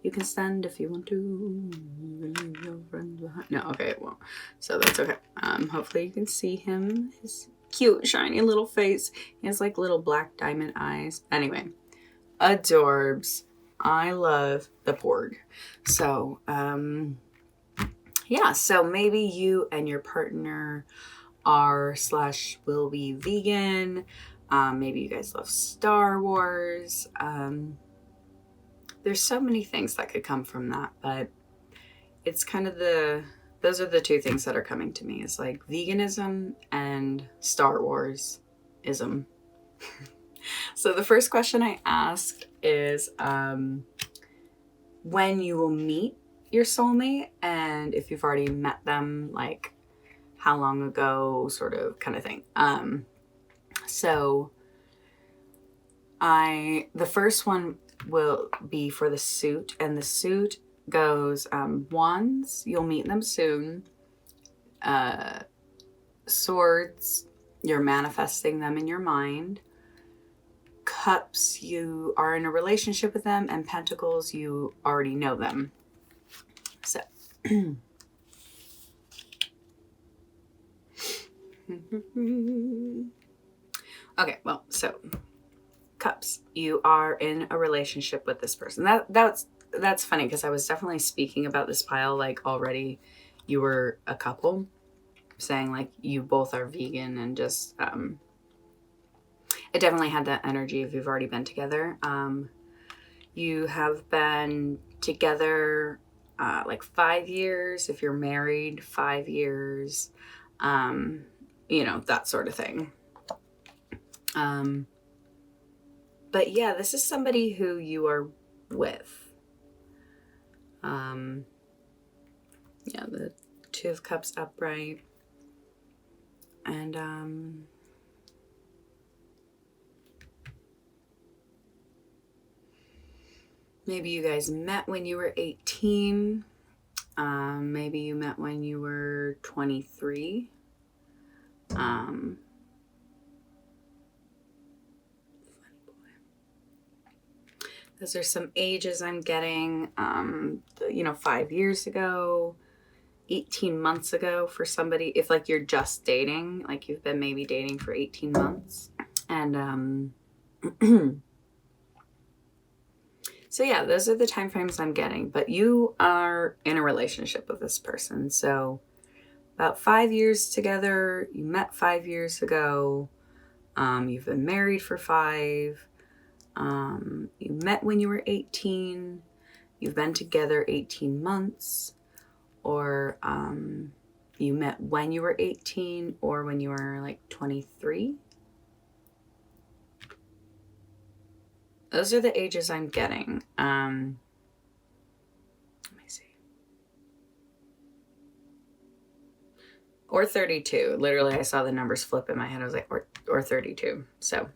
You can stand if you want to. Leave your friends behind. No, okay, it won't. So that's okay. Hopefully you can see him. His cute, shiny little face. He has like little black diamond eyes. Anyway, adorbs. I love the porg. So, yeah. So maybe you and your partner are/will be vegan. Maybe you guys love Star Wars. There's so many things that could come from that, but it's kind of those are the two things that are coming to me. It's like veganism and Star Wars-ism. So the first question I asked is when you will meet your soulmate, and if you've already met them, like how long ago, sort of kind of thing. So the first one will be for the suit, and the suit goes wands, you'll meet them soon. Swords, you're manifesting them in your mind. Cups, you are in a relationship with them, and pentacles, you already know them. So okay, well, so cups, you are in a relationship with this person. That's funny because I was definitely speaking about this pile like already you were a couple, saying like you both are vegan, and just it definitely had that energy if you've already been together. You have been together like 5 years. If you're married, 5 years, that sort of thing. But yeah, this is somebody who you are with. Yeah, the Two of Cups upright. And maybe you guys met when you were 18. Maybe you met when you were 23. Those are some ages I'm getting. 5 years ago, 18 months ago for somebody, if like you're just dating, like you've been maybe dating for 18 months. And so yeah, those are the time frames I'm getting. But you are in a relationship with this person. So about 5 years together, you met 5 years ago. You've been married for 5. You met when you were 18. You've been together 18 months. Or you met when you were 18 or when you were like 23. Those are the ages I'm getting. Let me see. Or 32. Literally, I saw the numbers flip in my head. I was like, or 32. So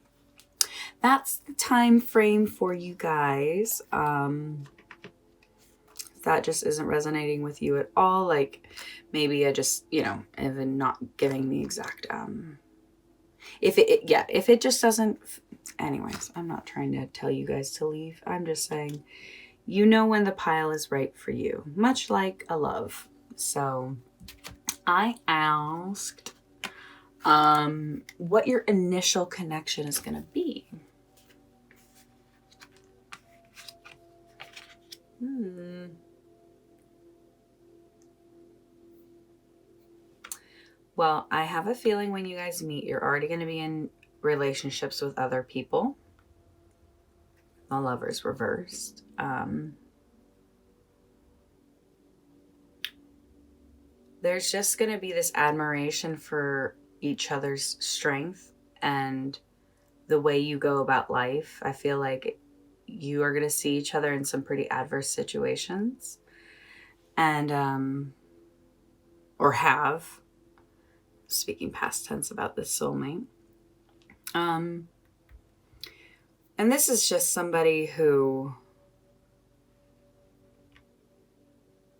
that's the time frame for you guys. that just isn't resonating with you at all, like maybe I just, even not giving the exact, if it just doesn't, anyways, I'm not trying to tell you guys to leave. I'm just saying, when the pile is right for you, much like a love. So I asked what your initial connection is going to be. Well, I have a feeling when you guys meet, you're already going to be in relationships with other people. The Lover's reversed. There's just going to be this admiration for each other's strength and the way you go about life. I feel like you are going to see each other in some pretty adverse situations. And, or have, speaking past tense about this soulmate. And this is just somebody who,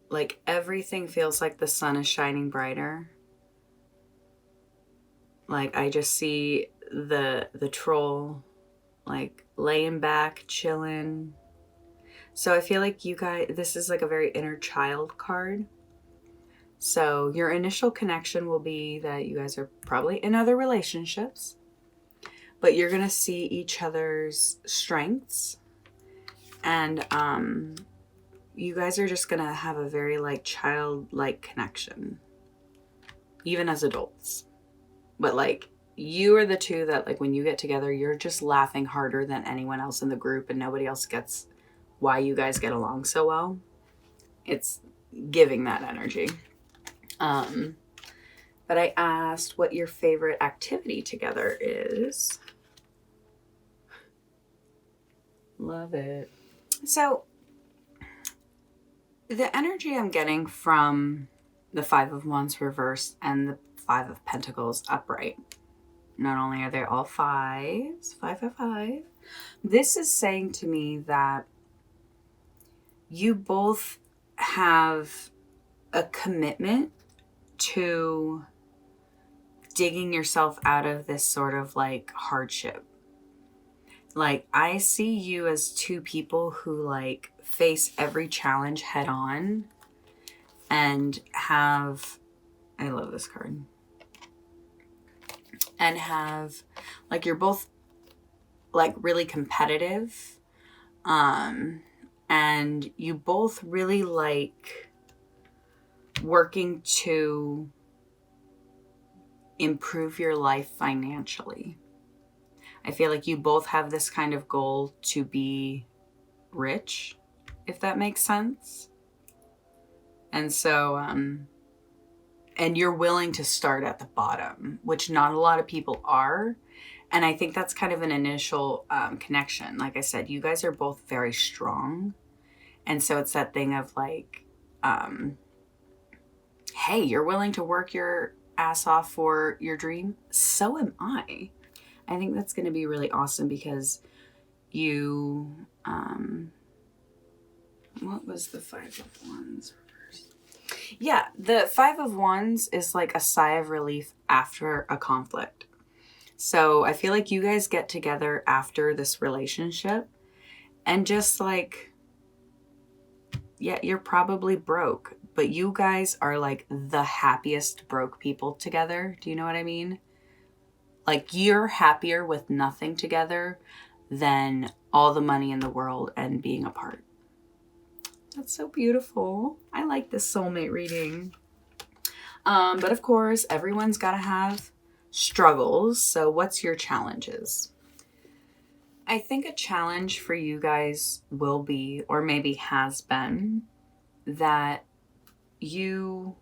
like, everything feels like the sun is shining brighter. Like, I just see the troll, like, laying back, chilling. So I feel like you guys, this is like a very inner child card. So your initial connection will be that you guys are probably in other relationships, but you're going to see each other's strengths. And you guys are just going to have a very like childlike connection, even as adults. But like you are the two that like when you get together, you're just laughing harder than anyone else in the group and nobody else gets why you guys get along so well. It's giving that energy. But I asked what your favorite activity together is. Love it. So the energy I'm getting from the Five of Wands reversed and the Five of Pentacles upright, not only are they all fives, 5 of 5, this is saying to me that you both have a commitment to digging yourself out of this sort of like hardship. Like I see you as two people who like face every challenge head on and have, I love this card, and have like, you're both like really competitive, and you both really like working to improve your life financially. I feel like you both have this kind of goal to be rich, if that makes sense. And so, and you're willing to start at the bottom, which not a lot of people are. And I think that's kind of an initial connection. Like I said, you guys are both very strong. And so it's that thing of like, hey, you're willing to work your ass off for your dream? So am I. I think that's going to be really awesome because you, what was the Five of Wands reversed? Yeah, the Five of Wands is like a sigh of relief after a conflict. So I feel like you guys get together after this relationship and just like, yeah, you're probably broke, but you guys are like the happiest broke people together. Do you know what I mean? Like you're happier with nothing together than all the money in the world and being apart. That's so beautiful. I like this soulmate reading. But of course, everyone's got to have struggles. So what's your challenges? I think a challenge for you guys will be, or maybe has been, that you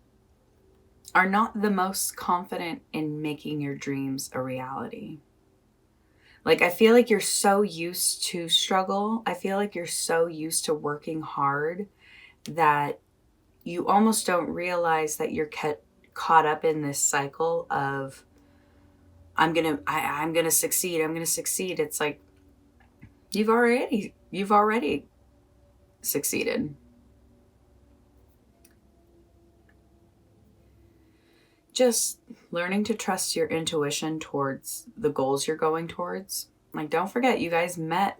are not the most confident in making your dreams a reality. Like, I feel like you're so used to struggle. I feel like you're so used to working hard that you almost don't realize that you're caught up in this cycle of, I'm going to succeed. I'm going to succeed. It's like, you've already succeeded. just learning to trust your intuition towards the goals you're going towards. Like, don't forget, you guys met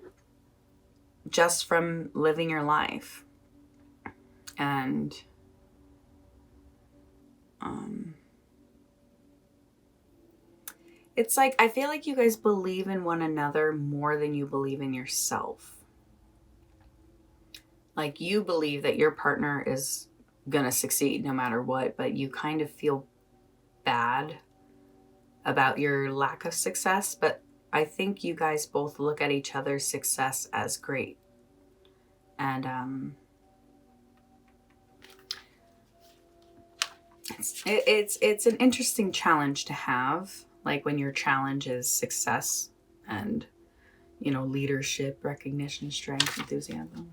just from living your life. And it's like, I feel like you guys believe in one another more than you believe in yourself. Like, you believe that your partner is going to succeed no matter what, but you kind of feel bad about your lack of success. But I think you guys both look at each other's success as great. And it's an interesting challenge to have, like when your challenge is success and, you know, leadership, recognition, strength, enthusiasm.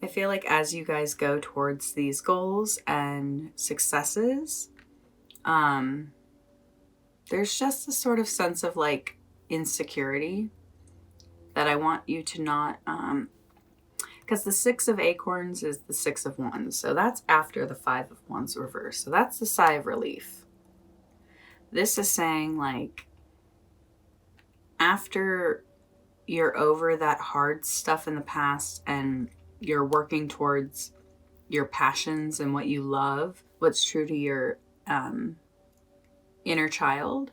I feel like as you guys go towards these goals and successes, there's just a sort of sense of like insecurity that I want you to not, because the 6 of acorns is the 6 of wands. So that's after the 5 of wands reverse. So that's the sigh of relief. This is saying, like, after you're over that hard stuff in the past and you're working towards your passions and what you love, what's true to your inner child,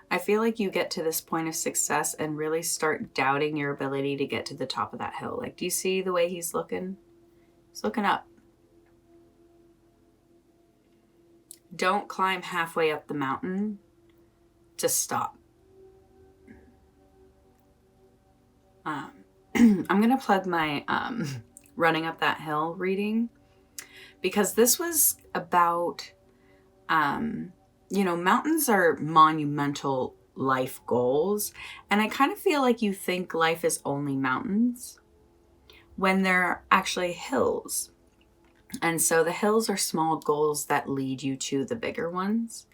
I feel like you get to this point of success and really start doubting your ability to get to the top of that hill. Like, do you see the way he's looking? He's looking up. Don't climb halfway up the mountain to stop. I'm going to plug my running up that hill reading, because this was about, you know, mountains are monumental life goals. And I kind of feel like you think life is only mountains when they're actually hills. And so the hills are small goals that lead you to the bigger ones.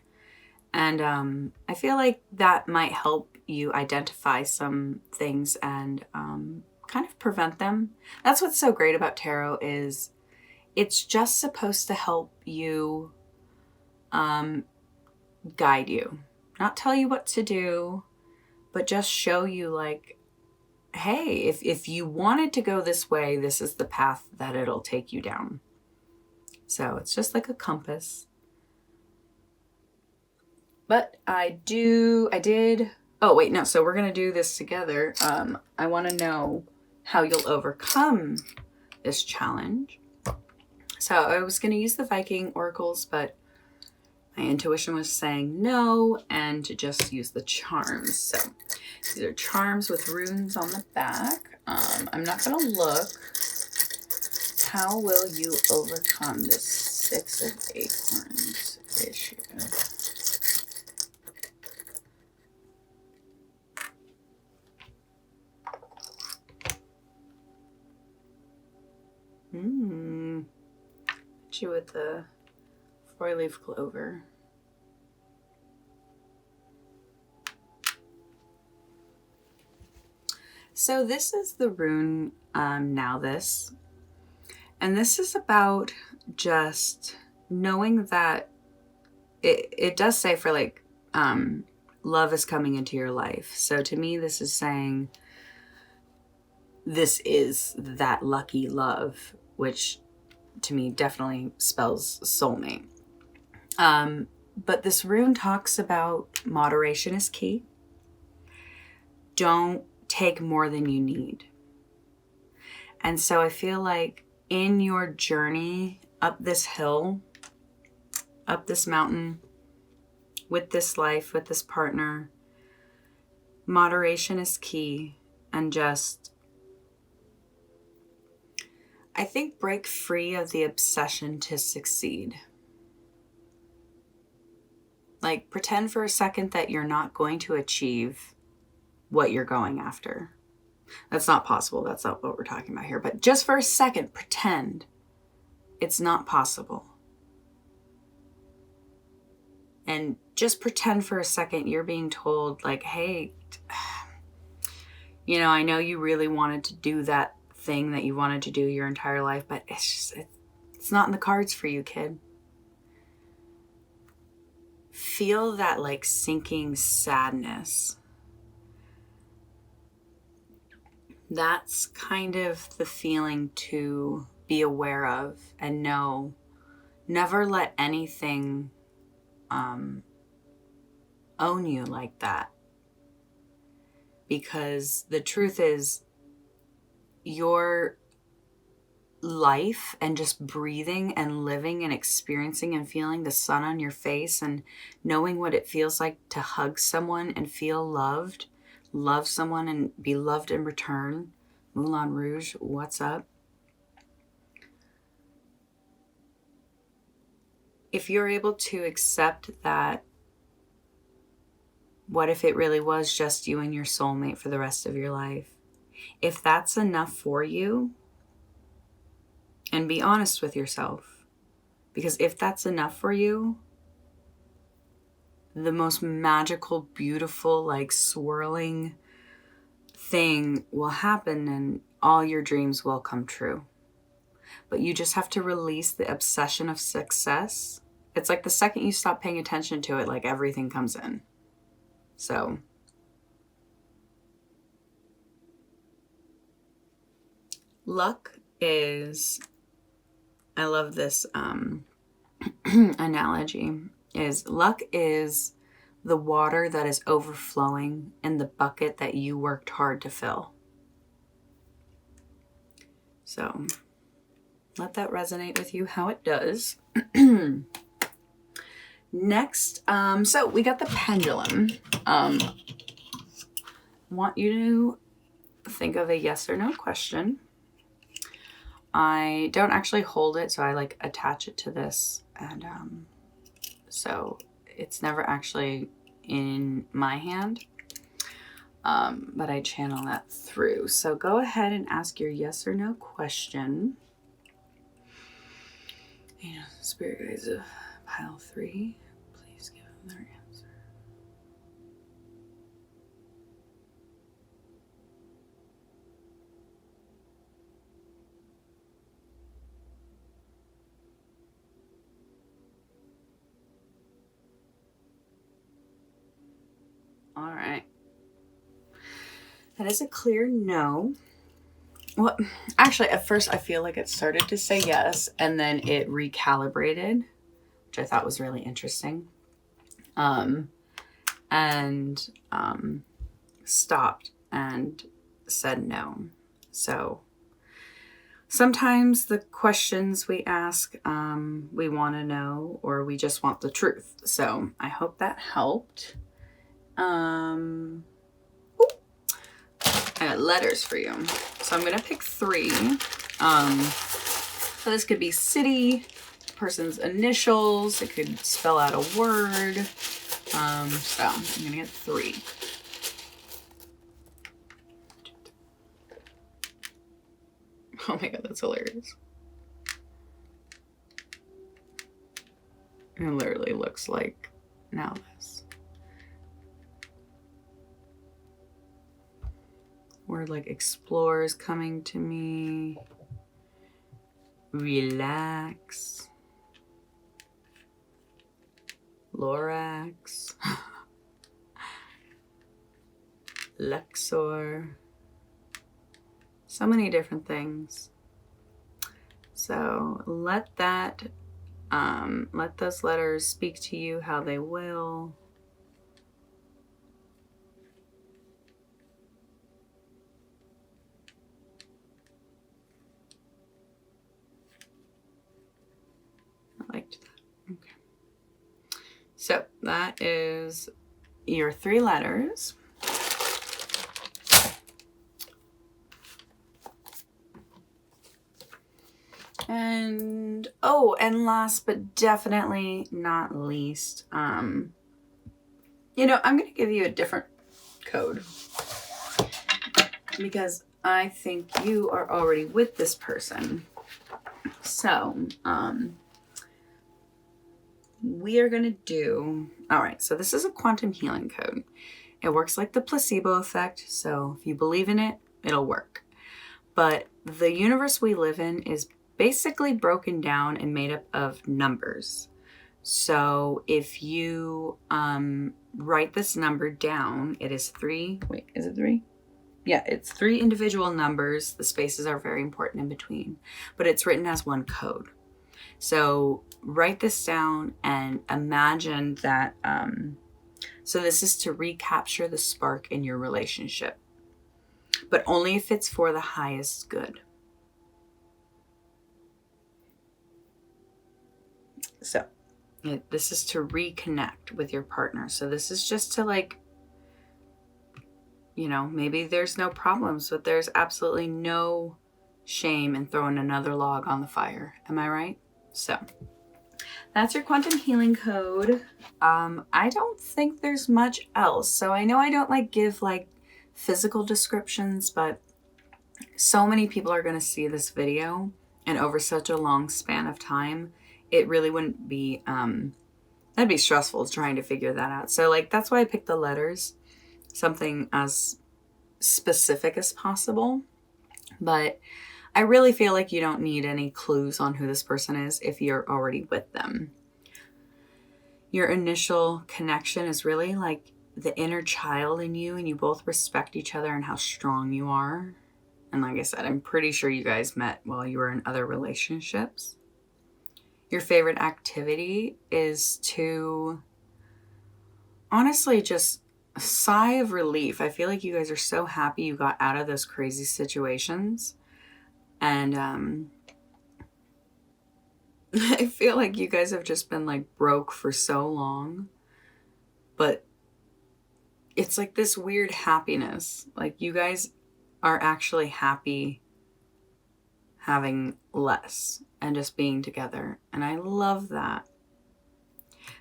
And I feel like that might help you identify some things and kind of prevent them. That's what's so great about tarot, is it's just supposed to help you, guide you, not tell you what to do, but just show you, like, hey, if you wanted to go this way, this is the path that it'll take you down. So it's just like a compass. But oh wait, no, so we're going to do this together. I want to know how you'll overcome this challenge. So I was going to use the Viking oracles, but my intuition was saying no, and to just use the charms. So these are charms with runes on the back. I'm not going to look. How will you overcome this 6 of acorns issue? Hit you with the 4-leaf clover. So this is the rune, now this. And this is about just knowing that it does say for like, love is coming into your life. So to me, this is saying this is that lucky love, which to me definitely spells soulmate. But this rune talks about moderation is key. Don't take more than you need. And so I feel like in your journey up this hill, up this mountain, with this life, with this partner, moderation is key. And just, I think, break free of the obsession to succeed. Like, pretend for a second that you're not going to achieve what you're going after. That's not possible. That's not what we're talking about here. But just for a second, pretend it's not possible. And just pretend for a second you're being told, like, hey, you know, I know you really wanted to do that thing that you wanted to do your entire life, but it's not in the cards for you, kid. Feel that like sinking sadness. That's kind of the feeling to be aware of and know. Never let anything own you like that. Because the truth is, your life and just breathing and living and experiencing and feeling the sun on your face and knowing what it feels like to hug someone and feel loved, love someone and be loved in return. Moulin Rouge, what's up? If you're able to accept that, what if it really was just you and your soulmate for the rest of your life? If that's enough for you, and be honest with yourself, because if that's enough for you, the most magical, beautiful, like swirling thing will happen and all your dreams will come true. But you just have to release the obsession of success. It's like the second you stop paying attention to it, like everything comes in. So luck is, I love this analogy, is luck is the water that is overflowing in the bucket that you worked hard to fill. So let that resonate with you how it does. Next, so we got the pendulum. I want you to think of a yes or no question. I don't actually hold it, so I like attach it to this, and so it's never actually in my hand, but I channel that through. So go ahead and ask your yes or no question. Spirit guides of pile 3, please give them their answer. All right. That is a clear no. Well, actually, at first I feel like it started to say yes, and then it recalibrated, which I thought was really interesting. And stopped and said no. So sometimes the questions we ask, we want to know, or we just want the truth. So I hope that helped. I got letters for you. So I'm going to pick 3. So this could be city, person's initials. It could spell out a word. So I'm going to get 3. Oh my God, that's hilarious. It literally looks like now this. Word like explore is coming to me. Relax. Lorax. Luxor. So many different things. So let those letters speak to you how they will. I liked that. Okay. So that is your 3 letters. And last but definitely not least, I'm going to give you a different code because I think you are already with this person. So, we are going to do, all right, so this is a quantum healing code. It works like the placebo effect. So if you believe in it, it'll work. but the universe we live in is basically broken down and made up of numbers. So if you write this number down, it is 3. Wait, is it 3? Yeah, it's 3 individual numbers. The spaces are very important in between, but it's written as one code. So write this down and imagine that. So this is to recapture the spark in your relationship, but only if it's for the highest good. So this is to reconnect with your partner. So this is just to, like, you know, maybe there's no problems, but there's absolutely no shame in throwing another log on the fire. Am I right? So that's your quantum healing code. I don't think there's much else. So I know I don't like give like physical descriptions, but so many people are going to see this video, and over such a long span of time, it really wouldn't be, that'd be stressful trying to figure that out. So like, that's why I picked the letters, something as specific as possible. But I really feel like you don't need any clues on who this person is if you're already with them. Your initial connection is really like the inner child in you, and you both respect each other and how strong you are. And like I said, I'm pretty sure you guys met while you were in other relationships. Your favorite activity is to honestly just a sigh of relief. I feel like you guys are so happy you got out of those crazy situations. And I feel like you guys have just been like broke for so long. But it's like this weird happiness. Like you guys are actually happy having less and just being together. And I love that.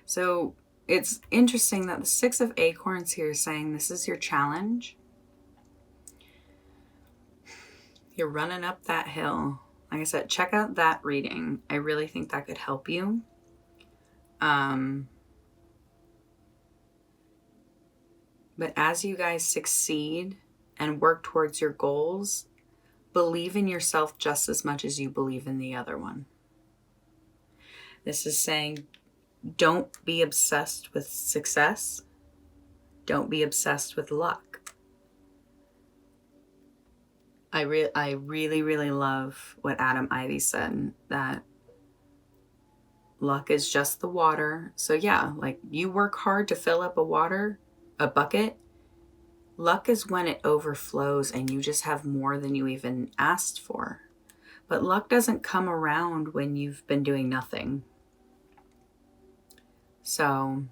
So it's interesting that the 6 of Acorns here is saying this is your challenge. You're running up that hill. Like I said, check out that reading. I really think that could help you. But as you guys succeed and work towards your goals, believe in yourself just as much as you believe in the other one. This is saying, don't be obsessed with success. Don't be obsessed with luck. I really, really love what Adam Ivy said, that luck is just the water. So yeah, like you work hard to fill up a bucket. Luck is when it overflows and you just have more than you even asked for. But luck doesn't come around when you've been doing nothing. So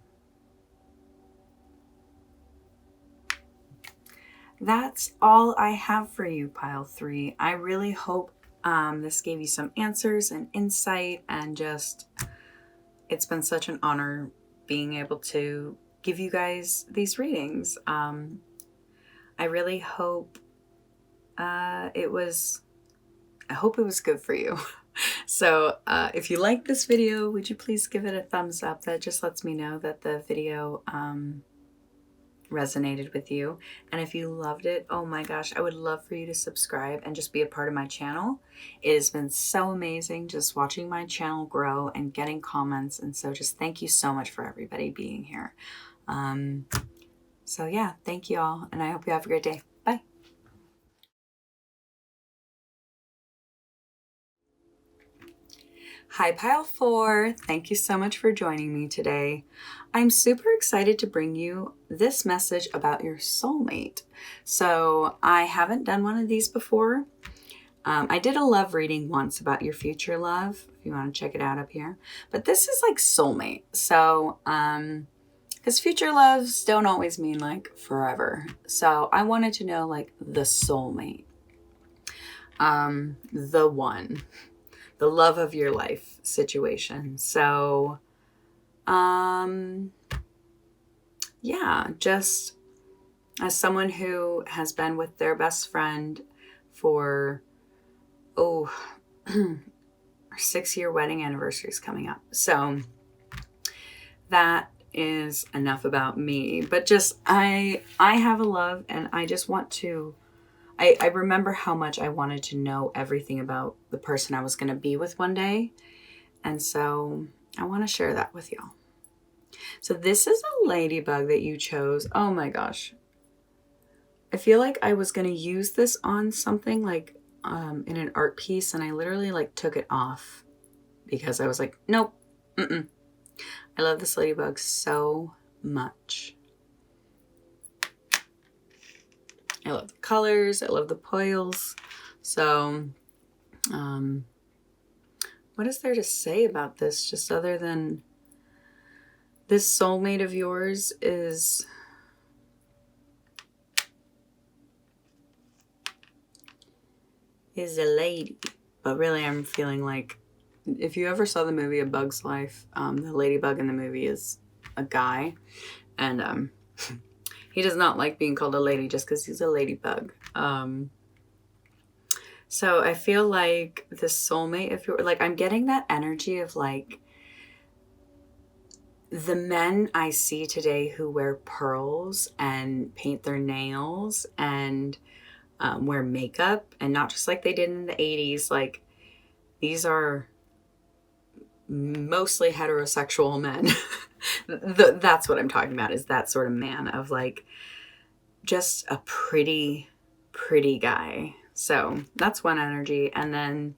that's all I have for you, Pile 3. I really hope this gave you some answers and insight, and just, it's been such an honor being able to give you guys these readings. I really hope it was good for you. So if you liked this video, would you please give it a thumbs up? That just lets me know that the video resonated with you. And if you loved it, oh my gosh, I would love for you to subscribe and just be a part of my channel. It has been so amazing just watching my channel grow and getting comments. And so just thank you so much for everybody being here. So yeah, thank you all, and I hope you have a great day. Bye. Hi, Pile 4. Thank you so much for joining me today. I'm super excited to bring you this message about your soulmate. So I haven't done one of these before. I did a love reading once about your future love, if you want to check it out up here. But this is like soulmate. So, because future loves don't always mean like forever. So I wanted to know like the soulmate, the one, the love of your life situation. So, yeah, just as someone who has been with their best friend for, our 6-year wedding anniversary is coming up. So that is enough about me, but just I have a love, and I just want to I remember how much I wanted to know everything about the person I was going to be with one day. And so I want to share that with y'all. So this is a ladybug that you chose. Oh my gosh. I feel like I was going to use this on something like in an art piece, and I literally like took it off because I was like, nope. Mm-mm. I love this ladybug so much. I love the colors. I love the poils. So, what is there to say about this? Just other than this soulmate of yours is a lady. But really, I'm feeling like if you ever saw the movie A Bug's Life, the ladybug in the movie is a guy. And he does not like being called a lady just because he's a ladybug. So I feel like the soulmate, if you're like, I'm getting that energy of like the men I see today who wear pearls and paint their nails and wear makeup, and not just like they did in the 80s. Like, these are mostly heterosexual men. That's what I'm talking about, is that sort of man of like just a pretty guy. So that's one energy. And then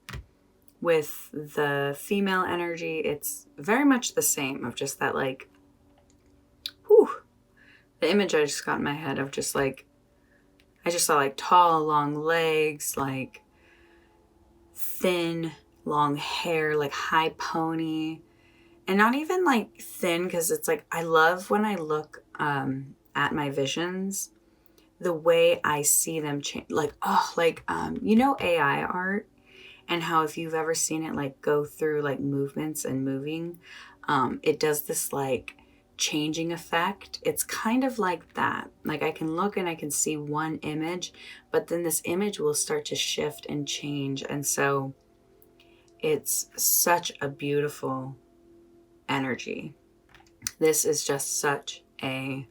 with the female energy, it's very much the same, of just that like, whew, the image I just got in my head of just like, I just saw like tall, long legs, like thin, long hair, like high pony, and not even like thin, because it's like, I love when I look at my visions, the way I see them change. Like, oh, like, you know, AI art, and how if you've ever seen it like go through like movements and moving, it does this like changing effect. It's kind of like that. Like, I can look and I can see one image, but then this image will start to shift and change. And so it's such a beautiful energy. This is just such a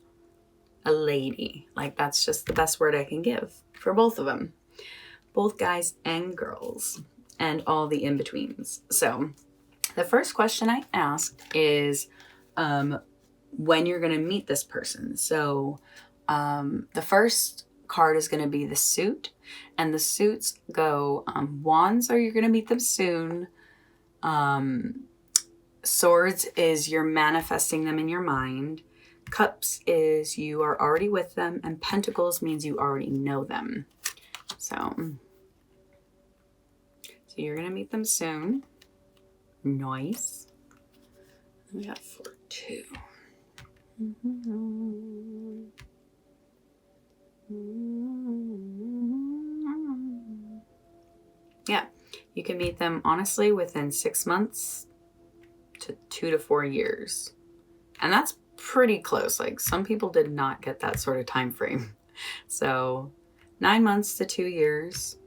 lady. Like, that's just the best word I can give for both of them, both guys and girls, and all the in-betweens. So the first question I asked is when you're going to meet this person. So the first card is going to be the suit, and the suits go wands are you're going to meet them soon. Swords is you're manifesting them in your mind. Cups is you are already with them, and Pentacles means you already know them. So you're going to meet them soon. Nice. We got 4-2. Yeah, you can meet them honestly within 6 months to 2 to 4 years. And that's pretty close. Like, some people did not get that sort of time frame. So 9 months to 2 years.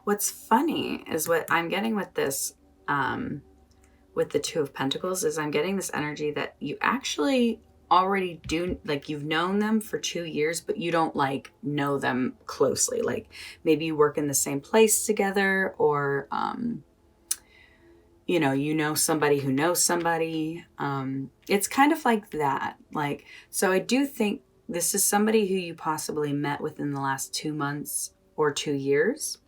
What's funny is what I'm getting with this, with the Two of Pentacles, is I'm getting this energy that you actually already do, like, you've known them for 2 years, but you don't like know them closely. Like, maybe you work in the same place together, or you know somebody who knows somebody. It's kind of like that. Like, so I do think this is somebody who you possibly met within the last 2 months or 2 years.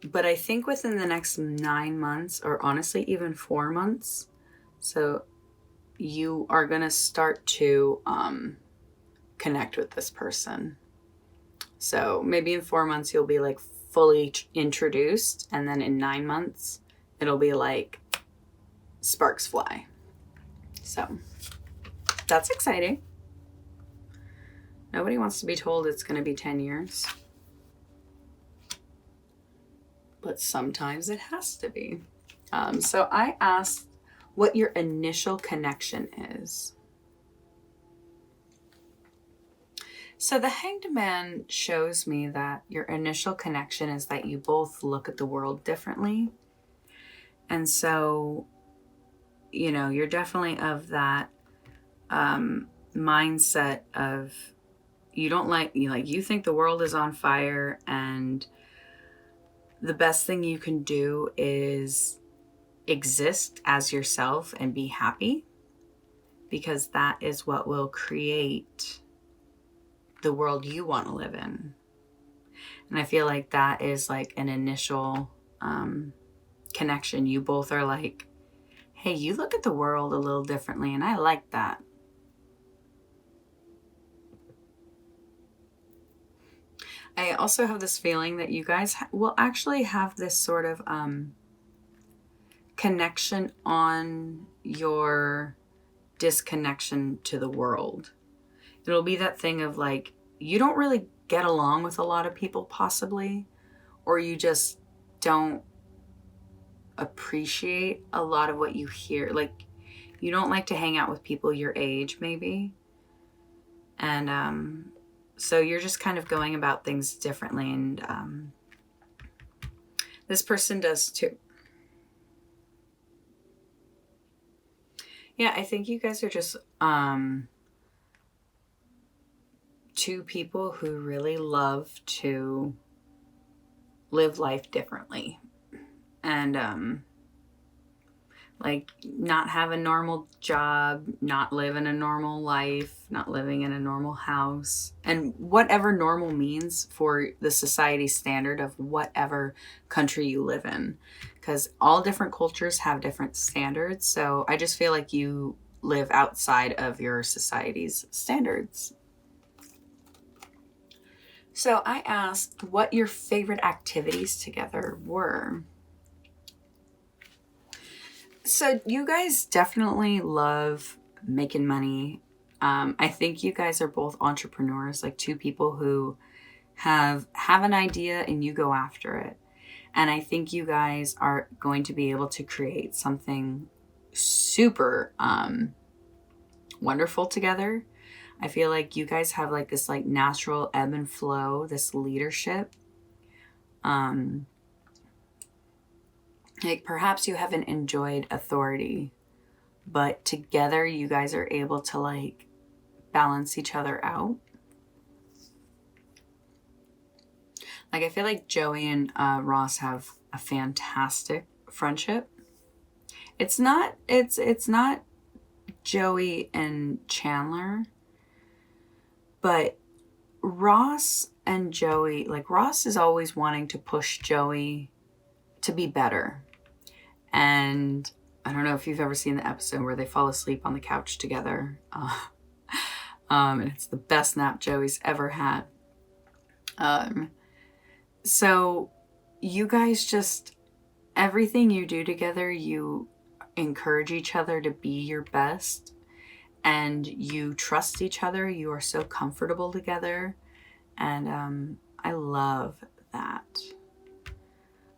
But I think within the next 9 months, or honestly even 4 months, so you are going to start to connect with this person. So maybe in 4 months you'll be like fully introduced, and then in 9 months it'll be like sparks fly. So that's exciting. Nobody wants to be told it's going to be 10 years. But sometimes it has to be. So I asked what your initial connection is. So the Hanged Man shows me that your initial connection is that you both look at the world differently. And so you know, you're definitely of that mindset of you don't like, you think the world is on fire and the best thing you can do is exist as yourself and be happy, because that is what will create the world you want to live in. And I feel like that is like an initial connection. You both are like, hey, you look at the world a little differently, and I like that. I also have this feeling that you guys will actually have this sort of connection on your disconnection to the world. It'll be that thing of like, you don't really get along with a lot of people possibly, or you just don't appreciate a lot of what you hear. Like, you don't like to hang out with people your age maybe. And so you're just kind of going about things differently, and this person does too. Yeah, I think you guys are just two people who really love to live life differently, and like not have a normal job, not live in a normal life, not living in a normal house, and whatever normal means for the society standard of whatever country you live in, because all different cultures have different standards. So I just feel like you live outside of your society's standards. So I asked what your favorite activities together were. So you guys definitely love making money. I think you guys are both entrepreneurs, like two people who have an idea and you go after it. And I think you guys are going to be able to create something super wonderful together. I feel like you guys have like this like natural ebb and flow, this leadership. Like perhaps you haven't enjoyed authority, but together you guys are able to like balance each other out. Like I feel like Joey and Ross have a fantastic friendship. It's not Joey and Chandler, but Ross and Joey, like Ross is always wanting to push Joey to be better. And I don't know if you've ever seen the episode where they fall asleep on the couch together. And it's the best nap Joey's ever had. So you guys just, everything you do together, you encourage each other to be your best, and you trust each other. You are so comfortable together. And I love that.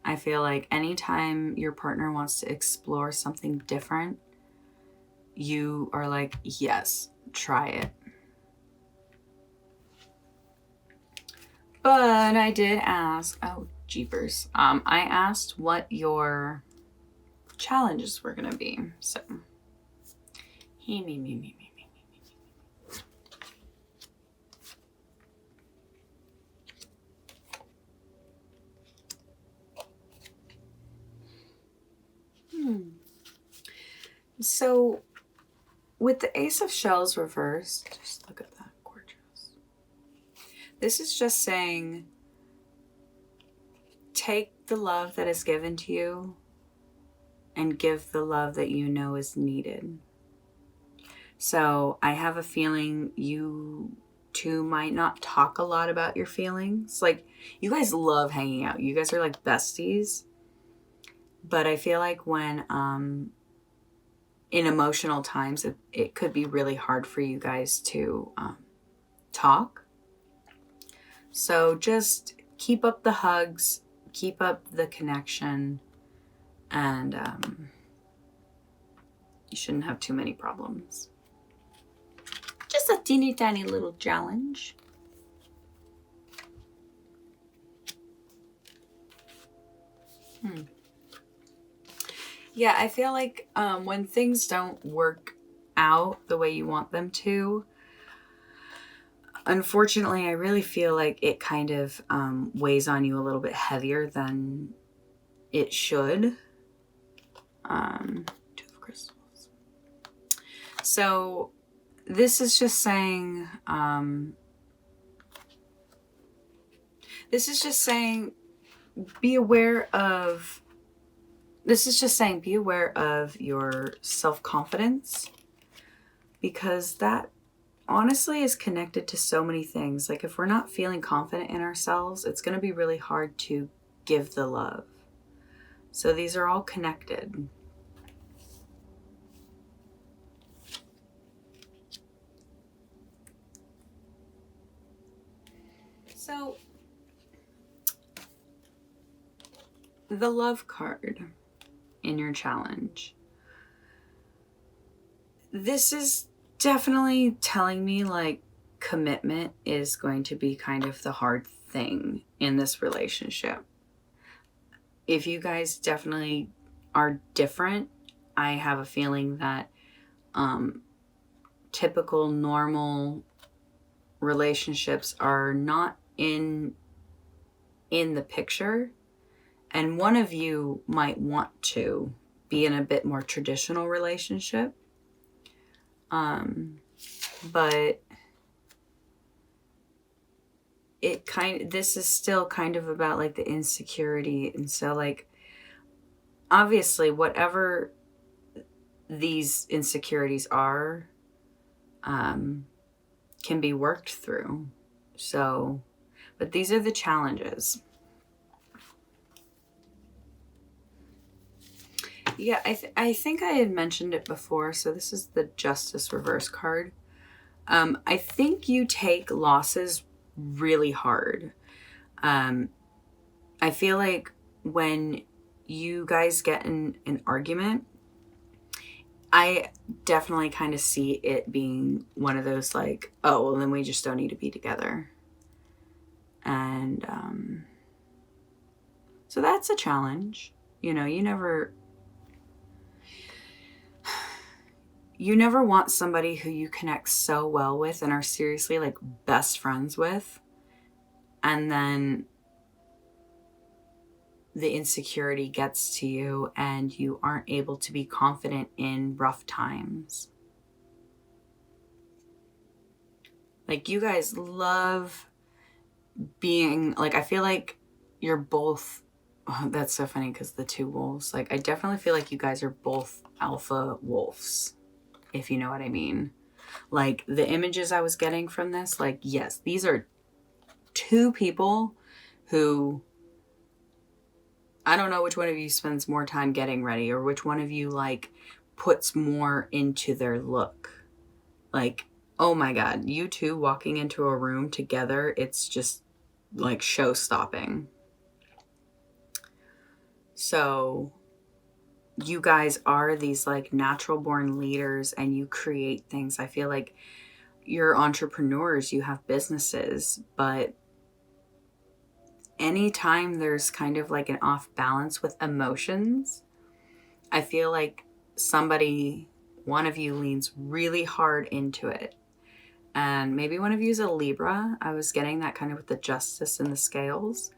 I feel like anytime your partner wants to explore something different, you are like, yes, try it. But I did ask, oh, jeepers. I asked what your challenges were going to be. So, So, with the Ace of Shells reversed, just look at that, gorgeous. This is just saying, take the love that is given to you and give the love that you know is needed. So, I have a feeling you two might not talk a lot about your feelings. Like, you guys love hanging out. You guys are like besties. But I feel like when, in emotional times, it could be really hard for you guys to talk. So just keep up the hugs, keep up the connection, and you shouldn't have too many problems. Just a teeny tiny little challenge. Yeah, I feel like when things don't work out the way you want them to, unfortunately, I really feel like it kind of weighs on you a little bit heavier than it should. Two of crystals. So this is just saying, be aware of, be aware of your self-confidence, because that honestly is connected to so many things. Like if we're not feeling confident in ourselves, it's going to be really hard to give the love. So these are all connected. So the love card in your challenge, this is definitely telling me like commitment is going to be kind of the hard thing in this relationship. If you guys definitely are different, I have a feeling that typical normal relationships are not in the picture, and one of you might want to be in a bit more traditional relationship, but this is still kind of about like the insecurity. And so like obviously whatever these insecurities are can be worked through. So, but these are the challenges. Yeah, I think I had mentioned it before. So this is the Justice reverse card. I think you take losses really hard. I feel like when you guys get in an argument, I definitely kind of see it being one of those like, oh, well, then we just don't need to be together. And so that's a challenge. You know, you never want somebody who you connect so well with and are seriously like best friends with, and then the insecurity gets to you and you aren't able to be confident in rough times. Like you guys love being like, I feel like you're both, oh, that's so funny because the two wolves, like I definitely feel like you guys are both alpha wolves, if you know what I mean. Like the images I was getting from this, like, yes, these are two people who, I don't know which one of you spends more time getting ready or which one of you like puts more into their look. Like, oh my God, you two walking into a room together, it's just like show stopping. So you guys are these like natural born leaders and you create things. I feel like you're entrepreneurs, you have businesses, but anytime there's kind of like an off balance with emotions, I feel like one of you leans really hard into it. And maybe one of you is a Libra. I was getting that kind of with the Justice and the Scales.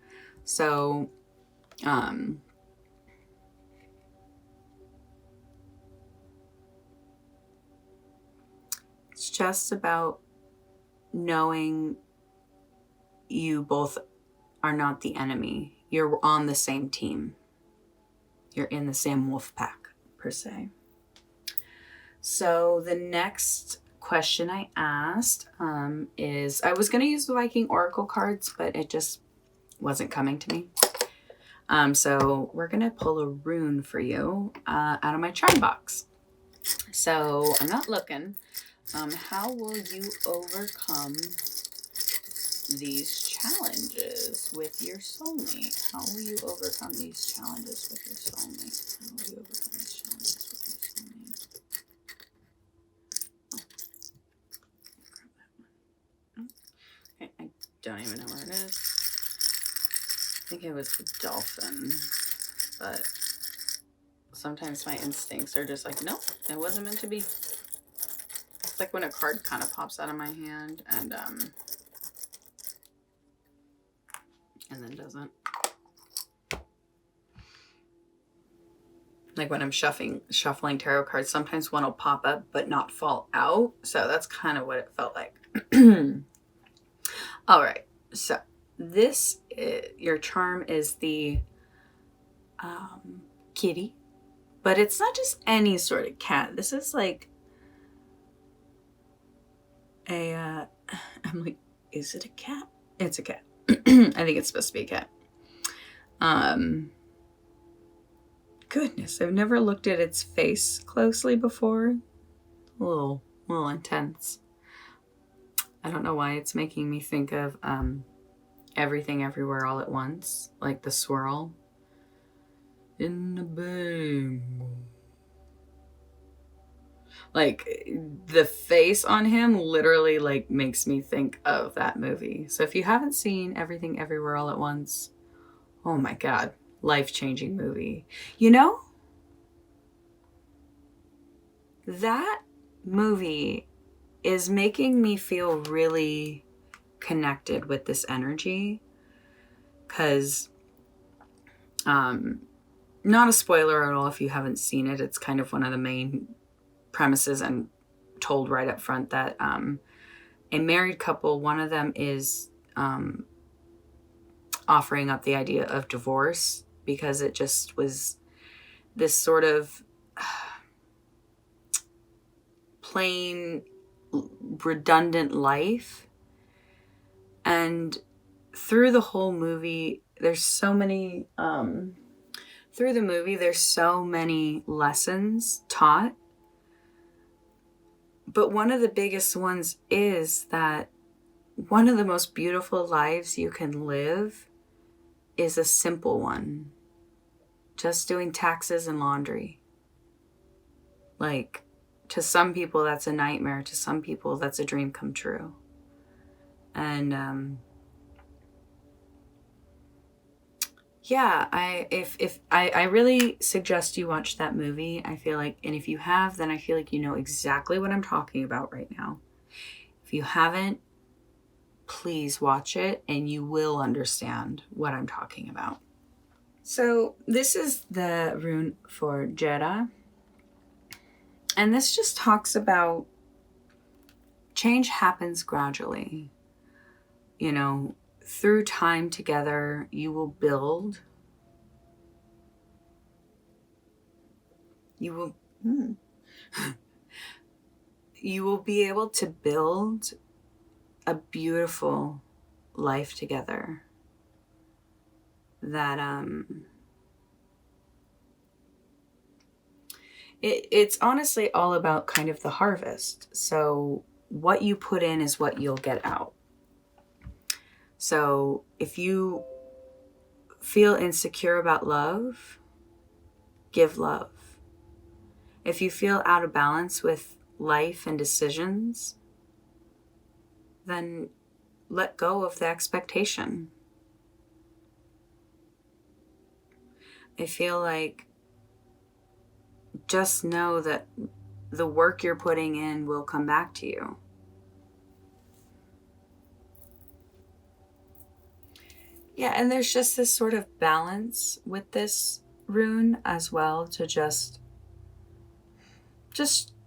So, it's just about knowing you both are not the enemy. You're on the same team. You're in the same wolf pack, per se. So the next question I asked is, I was going to use the Viking Oracle cards, but it just wasn't coming to me. So we're going to pull a rune for you out of my charm box. So I'm not looking. How will you overcome these challenges with your soulmate? How will you overcome these challenges with your soulmate? How will you overcome these challenges with your soulmate? Okay, I don't even know where it is. I think it was the dolphin, but Sometimes my instincts are just like, nope, it wasn't meant to be. It's like when a card kind of pops out of my hand and then doesn't. Like when I'm shuffling tarot cards, sometimes one will pop up but not fall out. So that's kind of what it felt like. All right. So this, your charm is the kitty. But it's not just any sort of cat. This is like I'm like, is it a cat? It's a cat. I think it's supposed to be a cat. Goodness, I've never looked at its face closely before. A little intense. I don't know why it's making me think of Everything Everywhere All at Once, like the swirl in the bay. Like the face on him literally like makes me think of that movie. So if you haven't seen Everything Everywhere All at Once, oh my God, life-changing movie. You know, that movie is making me feel really connected with this energy, because not a spoiler at all if you haven't seen it. It's kind of one of the main premises and told right up front that a married couple, one of them is offering up the idea of divorce because it just was this sort of plain redundant life. And through the whole movie, there's so many lessons taught. But one of the biggest ones is that one of the most beautiful lives you can live is a simple one. Just doing taxes and laundry. Like, to some people that's a nightmare. To some people that's a dream come true. And yeah, I really suggest you watch that movie. I feel like, and if you have, then I feel like you know exactly what I'm talking about right now. If you haven't, please watch it and you will understand what I'm talking about. So this is the rune for Jeddah. And this just talks about change happens gradually. You know, through time together, you will build. You will be able to build a beautiful life together that it's honestly all about kind of the harvest. So what you put in is what you'll get out. So if you feel insecure about love, give love. If you feel out of balance with life and decisions, then let go of the expectation. I feel like just know that the work you're putting in will come back to you. Yeah, and there's just this sort of balance with this rune as well, to just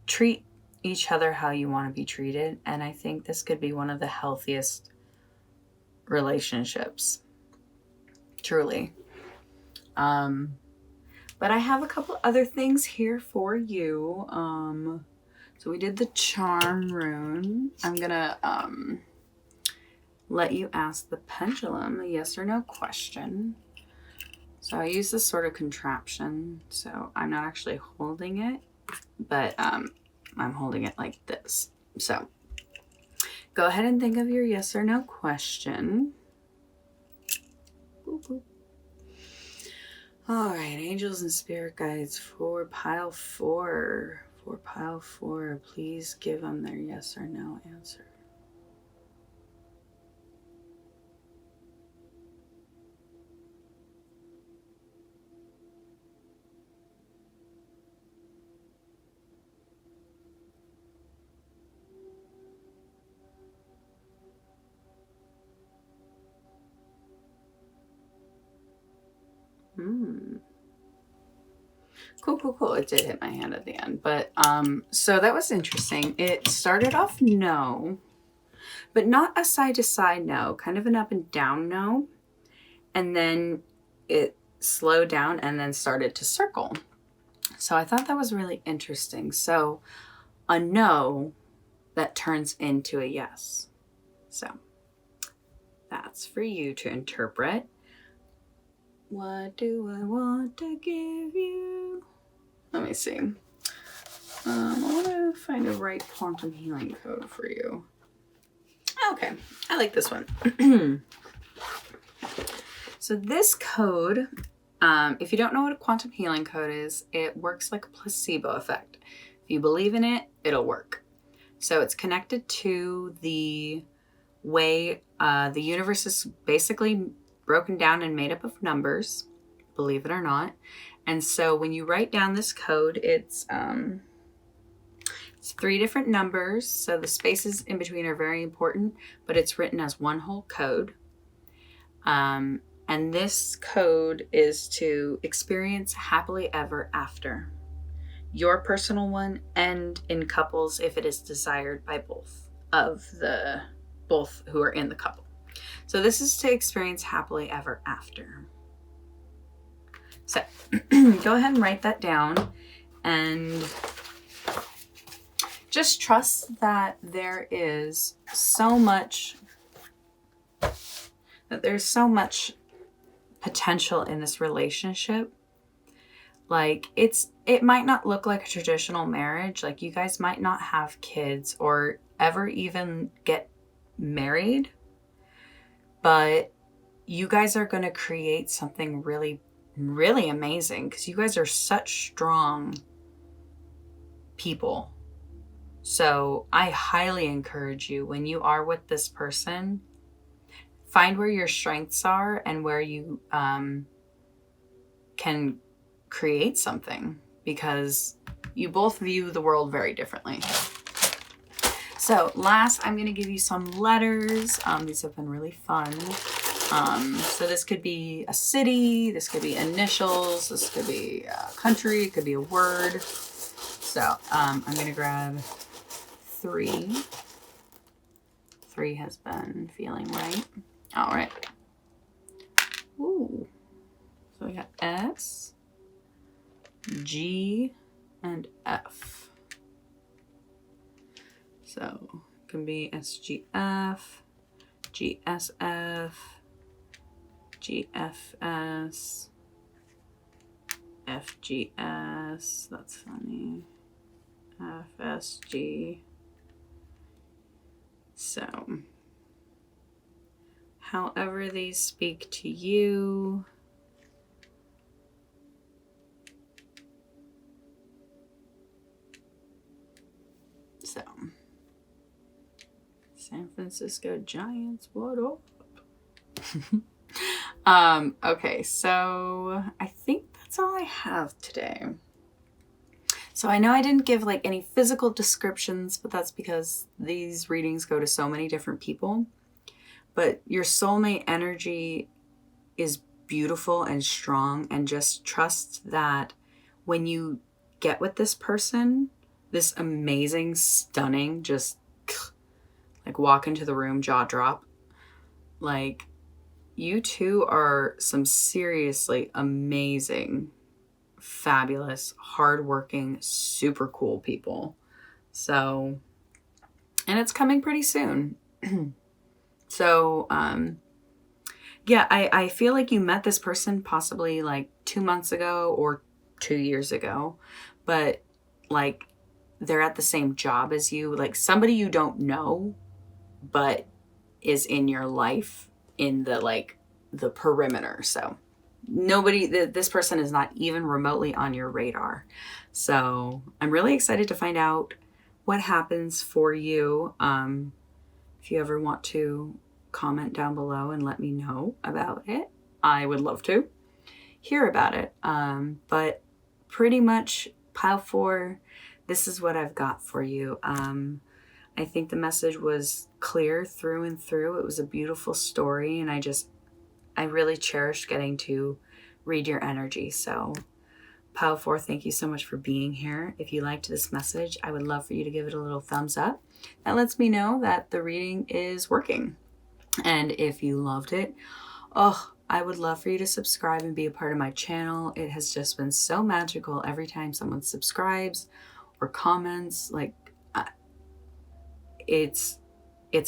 treat each other how you want to be treated. And I think this could be one of the healthiest relationships. Truly. But I have a couple other things here for you. So we did the charm rune. I'm gonna let you ask the pendulum a yes or no question. So I use this sort of contraption. So I'm not actually holding it, but I'm holding it like this. So go ahead and think of your yes or no question. Boop, boop. All right, angels and spirit guides for pile 4. For pile 4, please give them their yes or no answer. Cool, cool, cool. It did hit my hand at the end. But so that was interesting. It started off no, but not a side to side no, kind of an up and down no. And then it slowed down and then started to circle. So I thought that was really interesting. So a no that turns into a yes. So that's for you to interpret. What do I want to give you? Let me see. I want to find a right quantum healing code for you. Okay, I like this one. So this code, if you don't know what a quantum healing code is, it works like a placebo effect. If you believe in it, it'll work. So it's connected to the way the universe is basically broken down and made up of numbers, believe it or not. And so when you write down this code, it's 3 different numbers. So the spaces in between are very important, but it's written as one whole code. And this code is to experience happily ever after. Your personal one, and in couples if it is desired by both who are in the couple. So this is to experience happily ever after. So go ahead and write that down and just trust that there's so much potential in this relationship. Like it might not look like a traditional marriage. Like you guys might not have kids or ever even get married, but you guys are going to create something really, really amazing because you guys are such strong people. So I highly encourage you, when you are with this person, find where your strengths are and where you can create something, because you both view the world very differently. So last, I'm going to give you some letters. These have been really fun. So this could be a city, this could be initials, this could be a country, it could be a word. So I'm going to grab 3. 3 has been feeling right. All right. Ooh. So we got S, G, and F. So it can be SGF, GSF, GFS, FGS, that's funny, FSG. So however these speak to you. So, San Francisco Giants, what up? Okay, so I think that's all I have today. So I know I didn't give like any physical descriptions, but that's because these readings go to so many different people. But your soulmate energy is beautiful and strong, and just trust that when you get with this person, this amazing, stunning, just like walk into the room, jaw drop. Like, you two are some seriously amazing, fabulous, hardworking, super cool people. So, and it's coming pretty soon. So, yeah, I feel like you met this person possibly like 2 months ago or 2 years ago, but like they're at the same job as you, like somebody you don't know, but is in your life in the perimeter. So this person is not even remotely on your radar. So I'm really excited to find out what happens for you. If you ever want to comment down below and let me know about it, I would love to hear about it. But pretty much pile 4, this is what I've got for you. I think the message was clear through and through. It was a beautiful story, and I really cherished getting to read your energy. So Pile 4, thank you so much for being here. If you liked this message, I would love for you to give it a little thumbs up. That lets me know that the reading is working. And if you loved it, I would love for you to subscribe and be a part of my channel. It has just been so magical every time someone subscribes or comments. Like, it's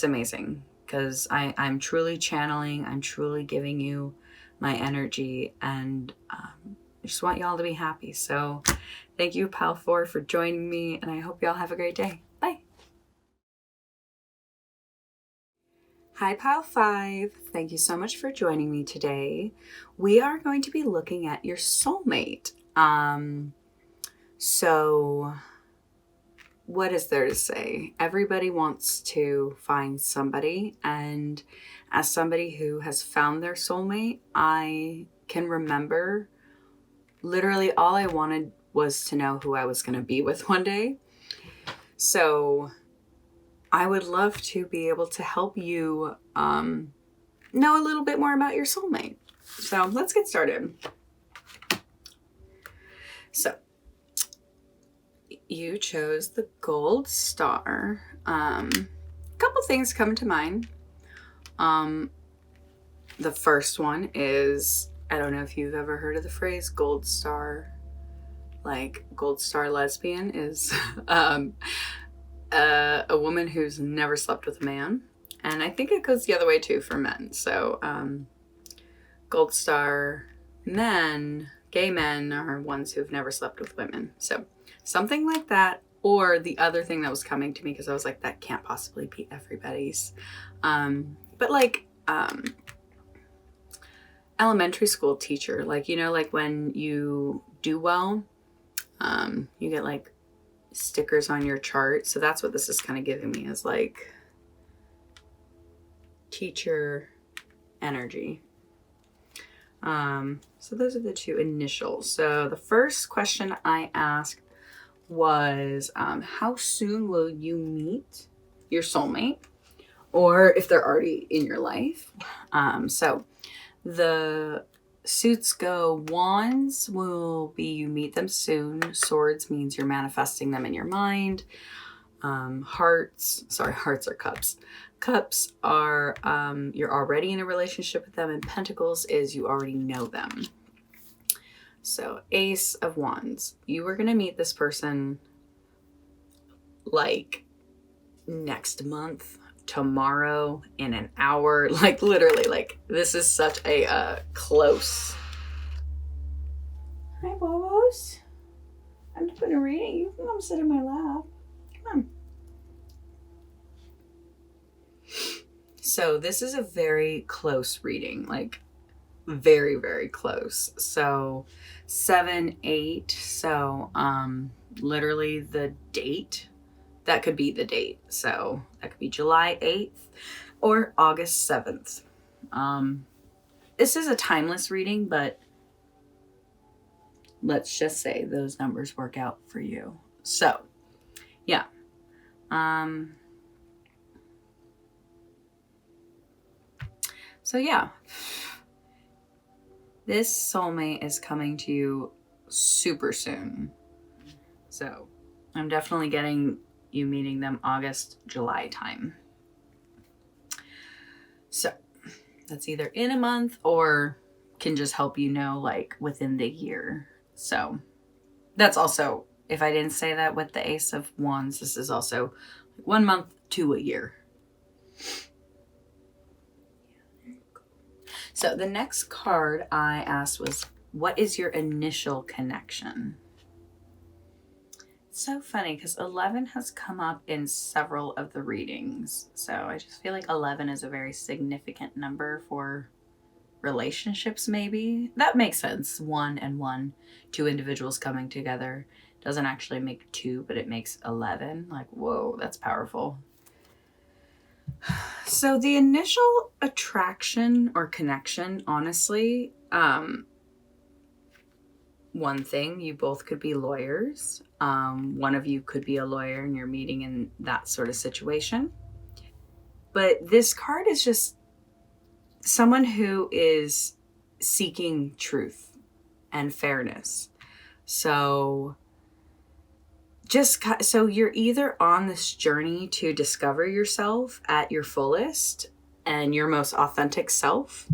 amazing, because I'm truly channeling, I'm truly giving you my energy, and I just want y'all to be happy. So thank you, Pile 4, for joining me, and I hope y'all have a great day. Bye. Hi, Pile 5. Thank you so much for joining me today. We are going to be looking at your soulmate. So what is there to say? Everybody wants to find somebody, and as somebody who has found their soulmate, I can remember literally all I wanted was to know who I was going to be with one day. So I would love to be able to help you know a little bit more about your soulmate. So let's get started. So you chose the gold star. A couple things come to mind. The first one is, I don't know if you've ever heard of the phrase gold star. Like, gold star lesbian is a woman who's never slept with a man. And I think it goes the other way too for men. So gold star men, gay men, are ones who've never slept with women. So something like that. Or the other thing that was coming to me, because I was like, that can't possibly be everybody's. But like elementary school teacher, like, you know, like when you do well, you get like stickers on your chart. So that's what this is kind of giving me, is like teacher energy. So those are the two initials. So the first question I asked was, how soon will you meet your soulmate, or if they're already in your life? So the suits go: wands will be you meet them soon. Swords means you're manifesting them in your mind. Hearts are cups. Cups are you're already in a relationship with them, and pentacles is you already know them. So Ace of Wands, you are going to meet this person like next month, tomorrow, in an hour, like literally, like this is such a close. Hi, Bobos. I'm doing a reading. You can come sit in my lap. Come on. So this is a very close reading, like very, very close. So 7-8. So literally the date, that could be the date. So that could be July 8th or August 7th. This is a timeless reading, but let's just say those numbers work out for you. So yeah. So yeah, this soulmate is coming to you super soon. So I'm definitely getting you meeting them August, July time. So that's either in a month or can just help you know like within the year. So that's also, if I didn't say that with the Ace of Wands, this is also 1 month to a year. So the next card I asked was, what is your initial connection? It's so funny because 11 has come up in several of the readings. So I just feel like 11 is a very significant number for relationships, maybe. That makes sense. 1 and 1, 2 individuals coming together. Doesn't actually make 2, but it makes 11. Like, whoa, that's powerful. So the initial attraction or connection, honestly, one thing, you both could be lawyers. One of you could be a lawyer and you're meeting in that sort of situation. But this card is just someone who is seeking truth. and fairness. So you're either on this journey to discover yourself at your fullest and your most authentic self,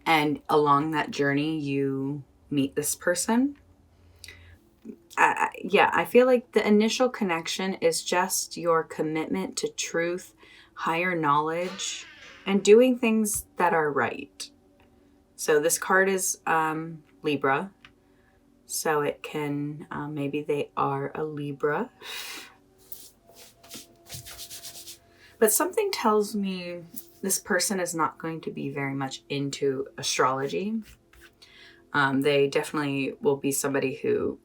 and along that journey you meet this person. I feel like the initial connection is just your commitment to truth, higher knowledge, and doing things that are right. So this card is Libra. So it can, maybe they are a Libra. But something tells me this person is not going to be very much into astrology. They definitely will be somebody who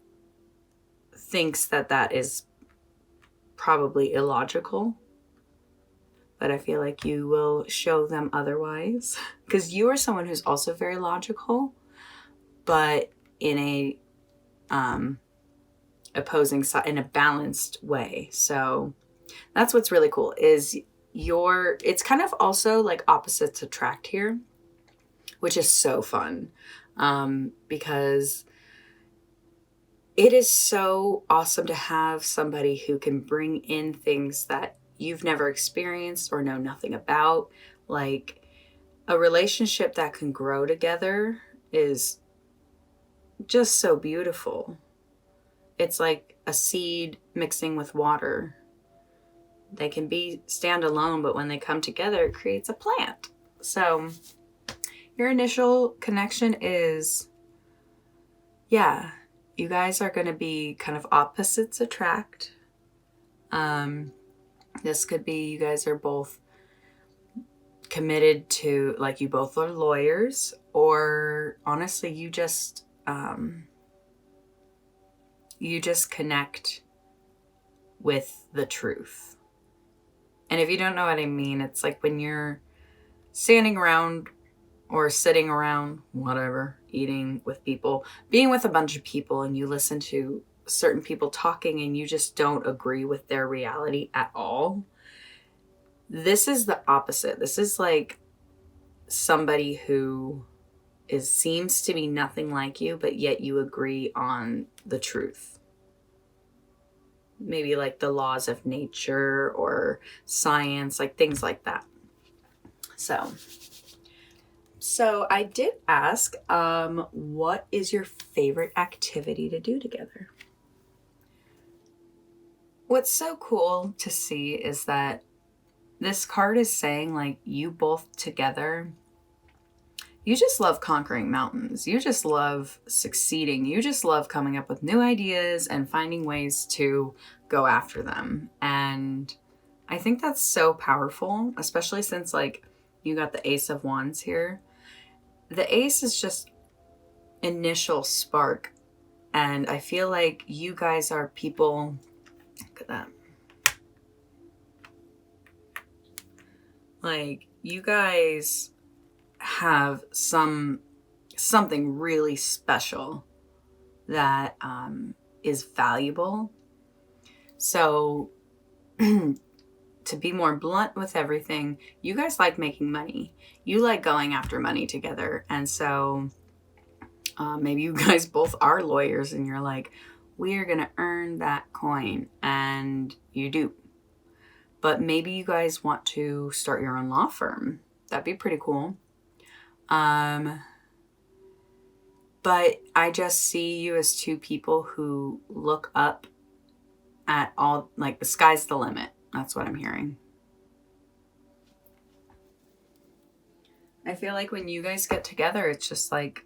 thinks that that is probably illogical. But I feel like you will show them otherwise. Because you are someone who's also very logical, but in a opposing side, in a balanced way. So that's what's really cool is it's kind of also like opposites attract here, which is so fun. Because it is so awesome to have somebody who can bring in things that you've never experienced or know nothing about. Like a relationship that can grow together is just so beautiful. It's like a seed mixing with water. They can stand alone, but when they come together, it creates a plant. So your initial connection is, you guys are going to be kind of opposites attract. This could be you guys are both committed to, like you both are lawyers, or honestly, you just connect with the truth. And if you don't know what I mean, it's like when you're standing around or sitting around, whatever, eating with people, being with a bunch of people, and you listen to certain people talking and you just don't agree with their reality at all. This is the opposite. This is like somebody who seems to be nothing like you, but yet you agree on the truth. Maybe like the laws of nature or science, like things like that. So I did ask, what is your favorite activity to do together? What's so cool to see is that this card is saying, like, you both together, you just love conquering mountains. You just love succeeding. You just love coming up with new ideas and finding ways to go after them. And I think that's so powerful, especially since, like, you got the Ace of Wands here. The Ace is just initial spark. And I feel like you guys are people, look at that. Like, you guys have something really special that is valuable. So to be more blunt with everything, you guys like making money. You like going after money together. And so maybe you guys both are lawyers and you're like, we're going to earn that coin. And you do. But maybe you guys want to start your own law firm. That'd be pretty cool. But I just see you as two people who look up at all, like the sky's the limit. That's what I'm hearing. I feel like when you guys get together, it's just like,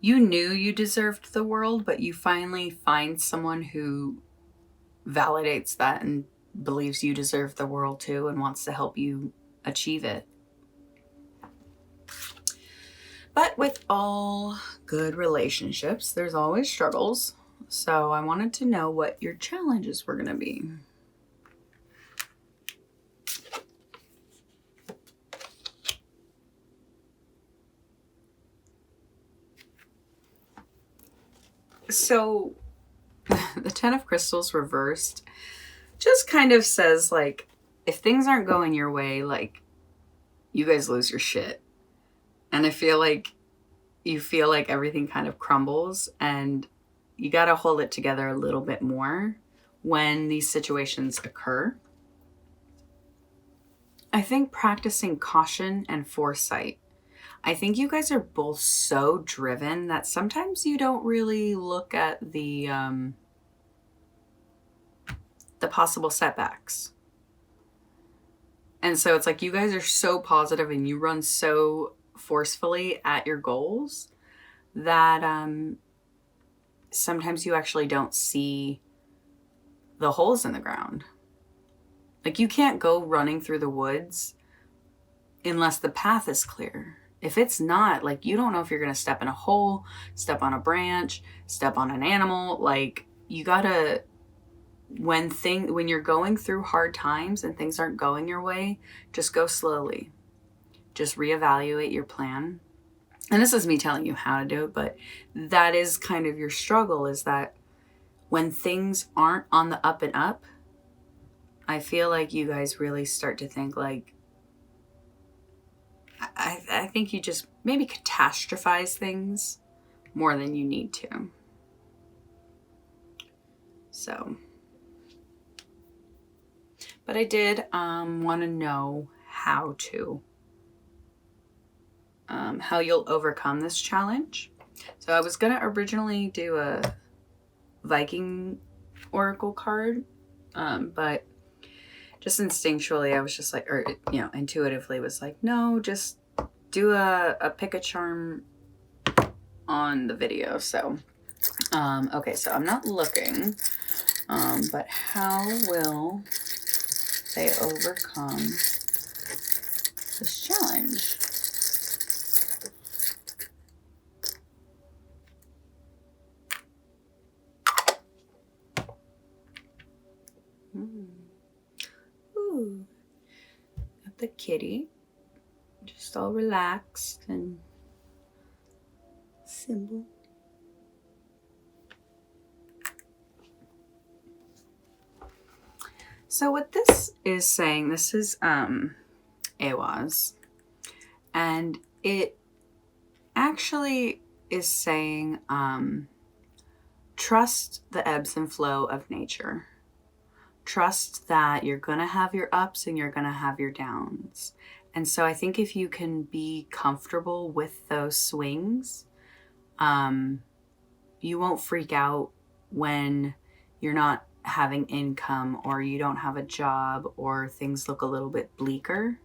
you knew you deserved the world, but you finally find someone who validates that and believes you deserve the world too and wants to help you achieve it. But with all good relationships, there's always struggles. So I wanted to know what your challenges were going to be. So the Ten of Crystals reversed just kind of says, like, if things aren't going your way, like, you guys lose your shit. And I feel like you feel like everything kind of crumbles, and you got to hold it together a little bit more when these situations occur. I think practicing caution and foresight. I think you guys are both so driven that sometimes you don't really look at the possible setbacks. And so it's like you guys are so positive and you run so forcefully at your goals that sometimes you actually don't see the holes in the ground. Like, you can't go running through the woods unless the path is clear. If it's not, like, you don't know if you're going to step in a hole, step on a branch, step on an animal. Like, you gotta, when you're going through hard times and things aren't going your way, just go slowly. Just reevaluate your plan. And this is me telling you how to do it, but that is kind of your struggle, is that when things aren't on the up and up, I feel like you guys really start to think like, I think you just maybe catastrophize things more than you need to. So, but I did want to know how you'll overcome this challenge. So I was going to originally do a Viking oracle card, but just instinctually I was just like, or intuitively was like, no, just do a pick a charm on the video. So okay, so I'm not looking, but how will they overcome this challenge? Ooh, got the kitty, just all relaxed and simple. So what this is saying, this is Awaz, and it actually is saying trust the ebbs and flow of nature. Trust that you're going to have your ups and you're going to have your downs. And so I think if you can be comfortable with those swings, you won't freak out when you're not having income or you don't have a job or things look a little bit bleaker.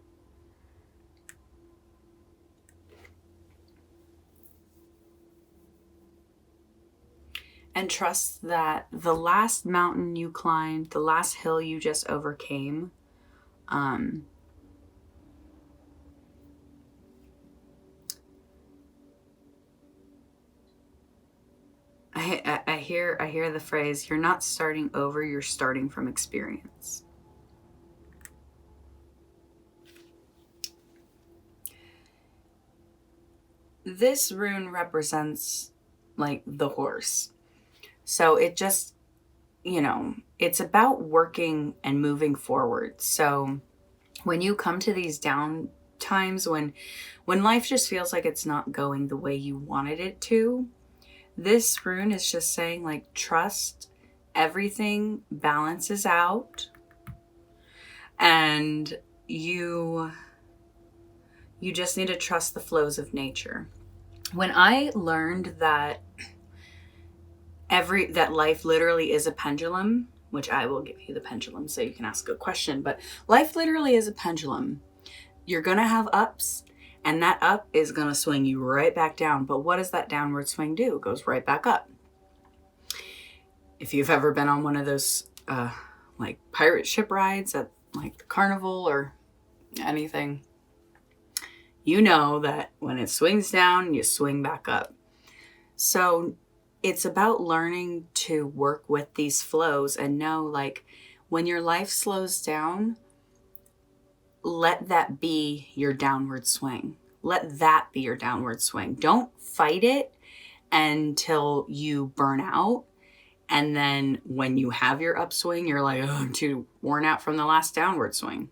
And trust that the last mountain you climbed, the last hill you just overcame, I hear the phrase, you're not starting over, you're starting from experience. This rune represents like the horse. So it just, it's about working and moving forward. So when you come to these down times, when life just feels like it's not going the way you wanted it to, this rune is just saying like, trust everything balances out, and you just need to trust the flows of nature. When I learned that that life literally is a pendulum, which I will give you the pendulum so you can ask a question, but life literally is a pendulum. You're going to have ups, and that up is going to swing you right back down. But what does that downward swing do? It goes right back up. If you've ever been on one of those like pirate ship rides at like the carnival or anything, you know that when it swings down, you swing back up. So it's about learning to work with these flows and know, like, when your life slows down, let that be your downward swing. Let that be your downward swing. Don't fight it until you burn out. And then when you have your upswing, you're like, oh, I'm too worn out from the last downward swing.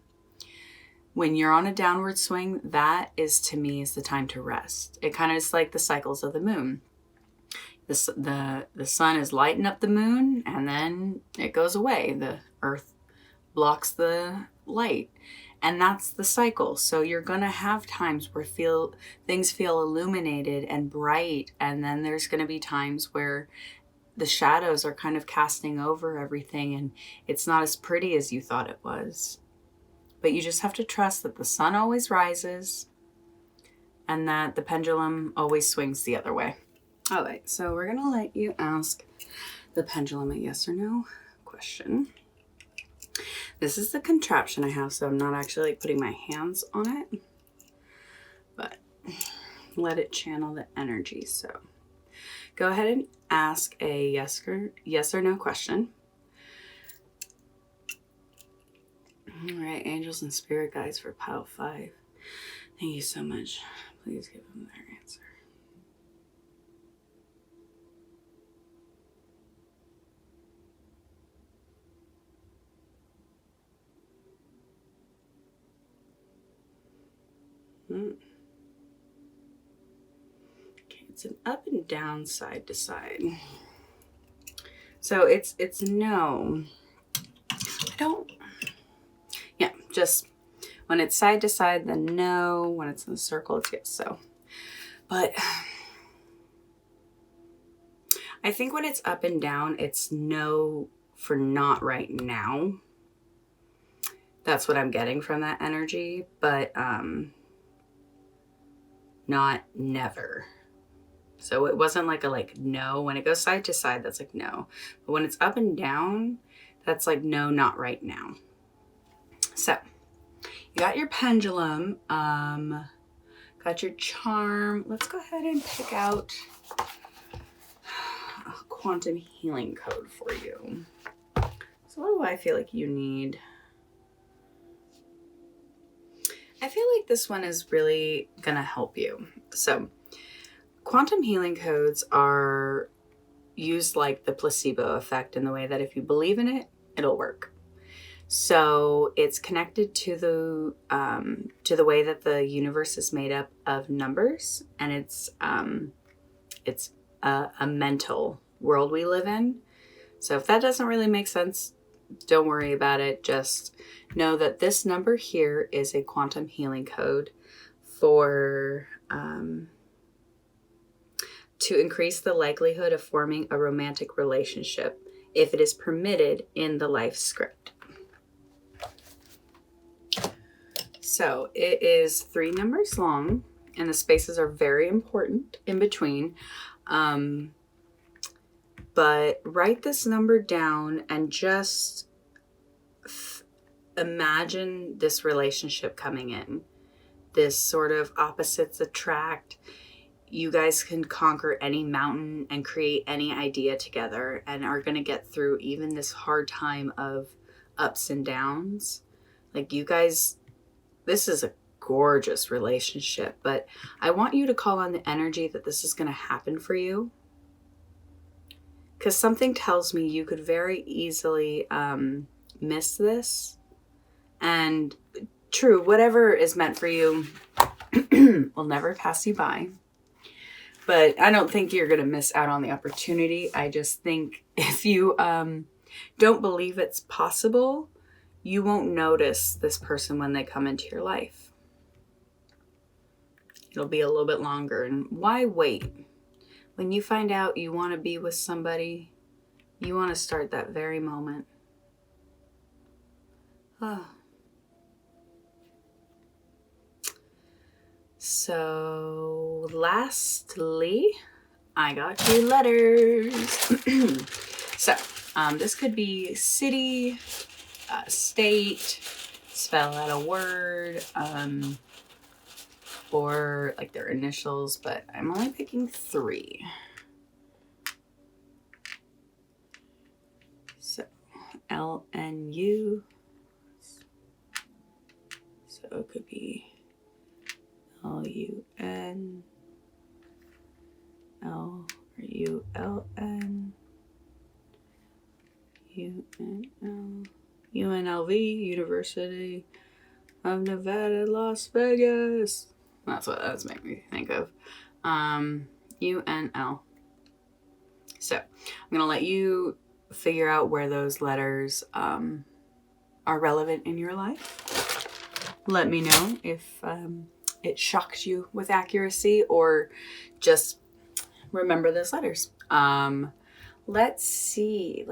when you're on a downward swing, that is, to me, is the time to rest. It kind of is like the cycles of the moon. The sun is lighting up the moon, and then it goes away. The earth blocks the light, and that's the cycle. So you're going to have times where things feel illuminated and bright, and then there's going to be times where the shadows are kind of casting over everything, and it's not as pretty as you thought it was. But you just have to trust that the sun always rises and that the pendulum always swings the other way. All right, so we're going to let you ask the pendulum a yes or no question. This is the contraption I have, so I'm not actually putting my hands on it, but let it channel the energy. So go ahead and ask a yes or no question. All right, angels and spirit guides for pile 5. Thank you so much. Please give them their answer. Okay, it's an up and down, side to side. So it's no. Just when it's side to side, then no. When it's in a circle, it's yes. So, but I think when it's up and down, it's no for not right now. That's what I'm getting from that energy, but not never. So it wasn't like a no. When it goes side to side, that's like no. But when it's up and down, that's like no, not right now. So you got your pendulum, got your charm. Let's go ahead and pick out a quantum healing code for you. So what do I feel like you need? I feel like this one is really gonna help you. So quantum healing codes are used like the placebo effect in the way that if you believe in it, it'll work. So it's connected to the way that the universe is made up of numbers, and it's a mental world we live in. So if that doesn't really make sense, don't worry about it. Just know that this number here is a quantum healing code for to increase the likelihood of forming a romantic relationship if it is permitted in the life script. So it is 3 numbers long, and the spaces are very important in between. But write this number down and just imagine this relationship coming in. This sort of opposites attract. You guys can conquer any mountain and create any idea together and are going to get through even this hard time of ups and downs. Like you guys, this is a gorgeous relationship, but I want you to call on the energy that this is going to happen for you. Because something tells me you could very easily miss this. And true, whatever is meant for you will never pass you by. But I don't think you're going to miss out on the opportunity. I just think if you don't believe it's possible, you won't notice this person when they come into your life. It'll be a little bit longer. And why wait? When you find out you want to be with somebody, you want to start that very moment. Oh. So lastly, I got 2 letters. So this could be city, state, spell out a word, or like their initials, but I'm only picking 3. So LNU. So it could be LUN, L or ULN, UNL, UNLV, University of Nevada, Las Vegas. That's what that's making me think of. UNL. So I'm going to let you figure out where those letters are relevant in your life. Let me know if it shocked you with accuracy, or just remember those letters. Let's see.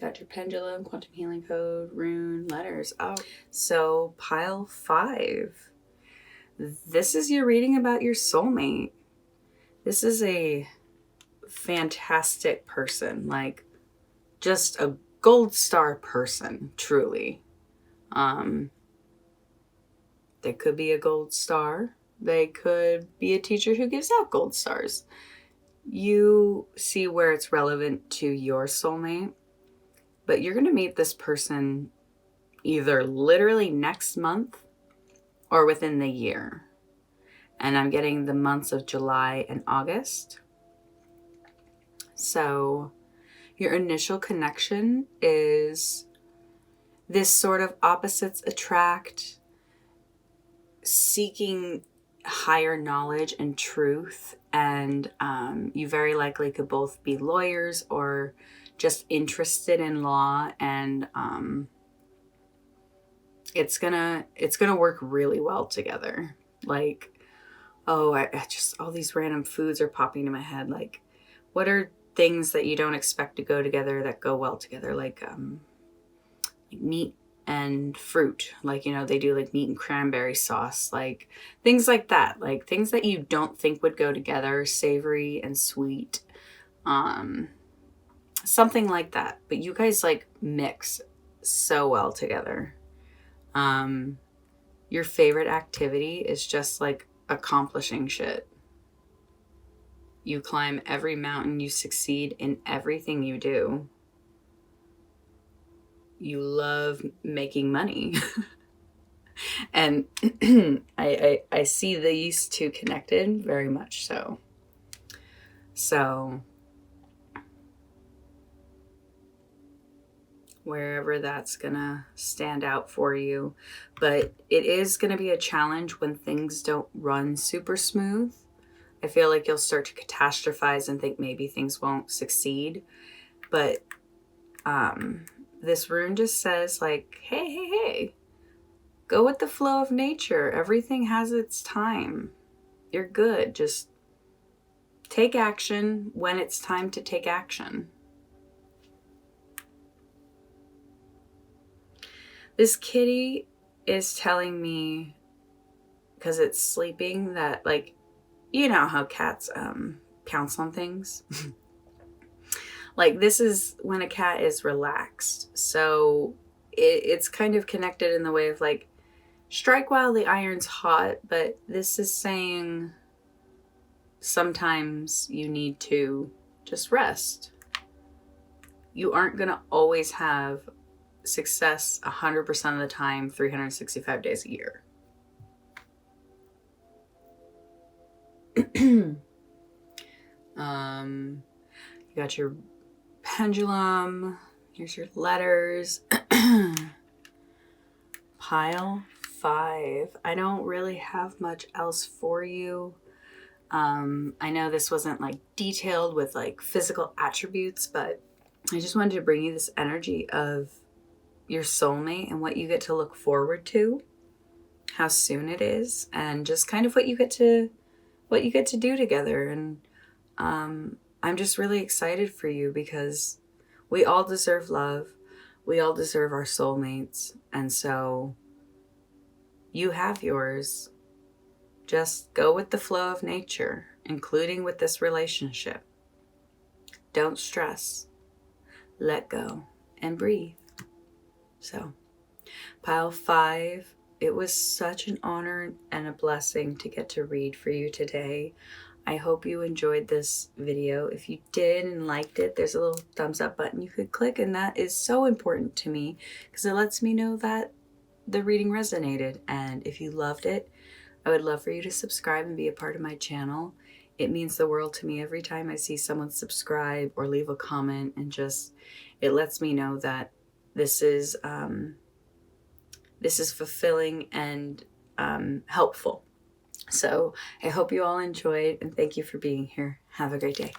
Got your pendulum, quantum healing code, rune, letters. Oh, so pile 5. This is your reading about your soulmate. This is a fantastic person, like just a gold star person, truly. They could be a gold star. They could be a teacher who gives out gold stars. You see where it's relevant to your soulmate, but you're going to meet this person either literally next month or within the year. And I'm getting the months of July and August. So your initial connection is this sort of opposites attract, seeking higher knowledge and truth. And you very likely could both be lawyers or just interested in law. And it's gonna work really well together. Like, I just, all these random foods are popping into my head. Like, what are things that you don't expect to go together that go well together? Like meat and fruit. Like, they do like meat and cranberry sauce, like things like that. Like things that you don't think would go together, savory and sweet. Something like that. But you guys like mix so well together. Your favorite activity is just like accomplishing shit. You climb every mountain, you succeed in everything you do. You love making money. And I see these two connected very much so. So wherever that's gonna stand out for you. But it is gonna be a challenge when things don't run super smooth. I feel like you'll start to catastrophize and think maybe things won't succeed. But this rune just says like, hey, go with the flow of nature. Everything has its time. You're good. Just take action when it's time to take action. This kitty is telling me, because it's sleeping, that like, you know how cats pounce on things? Like, this is when a cat is relaxed. So it's kind of connected in the way of like, strike while the iron's hot. But this is saying sometimes you need to just rest. You aren't going to always have success 100% of the time, 365 days a year. You got your pendulum. Here's your letters. Pile 5. I don't really have much else for you. I know this wasn't like detailed with like physical attributes, but I just wanted to bring you this energy of your soulmate and what you get to look forward to, how soon it is, and just kind of what you get to do together. And I'm just really excited for you, because we all deserve love. We all deserve our soulmates. And so you have yours. Just go with the flow of nature, including with this relationship. Don't stress. Let go and breathe. So, pile 5, it was such an honor and a blessing to get to read for you today. I hope you enjoyed this video. If you did and liked it, there's a little thumbs up button you could click, and that is so important to me because it lets me know that the reading resonated. And if you loved it, I would love for you to subscribe and be a part of my channel. It means the world to me every time I see someone subscribe or leave a comment, and just, it lets me know that this is this is fulfilling and helpful. So I hope you all enjoyed, and thank you for being here. Have a great day.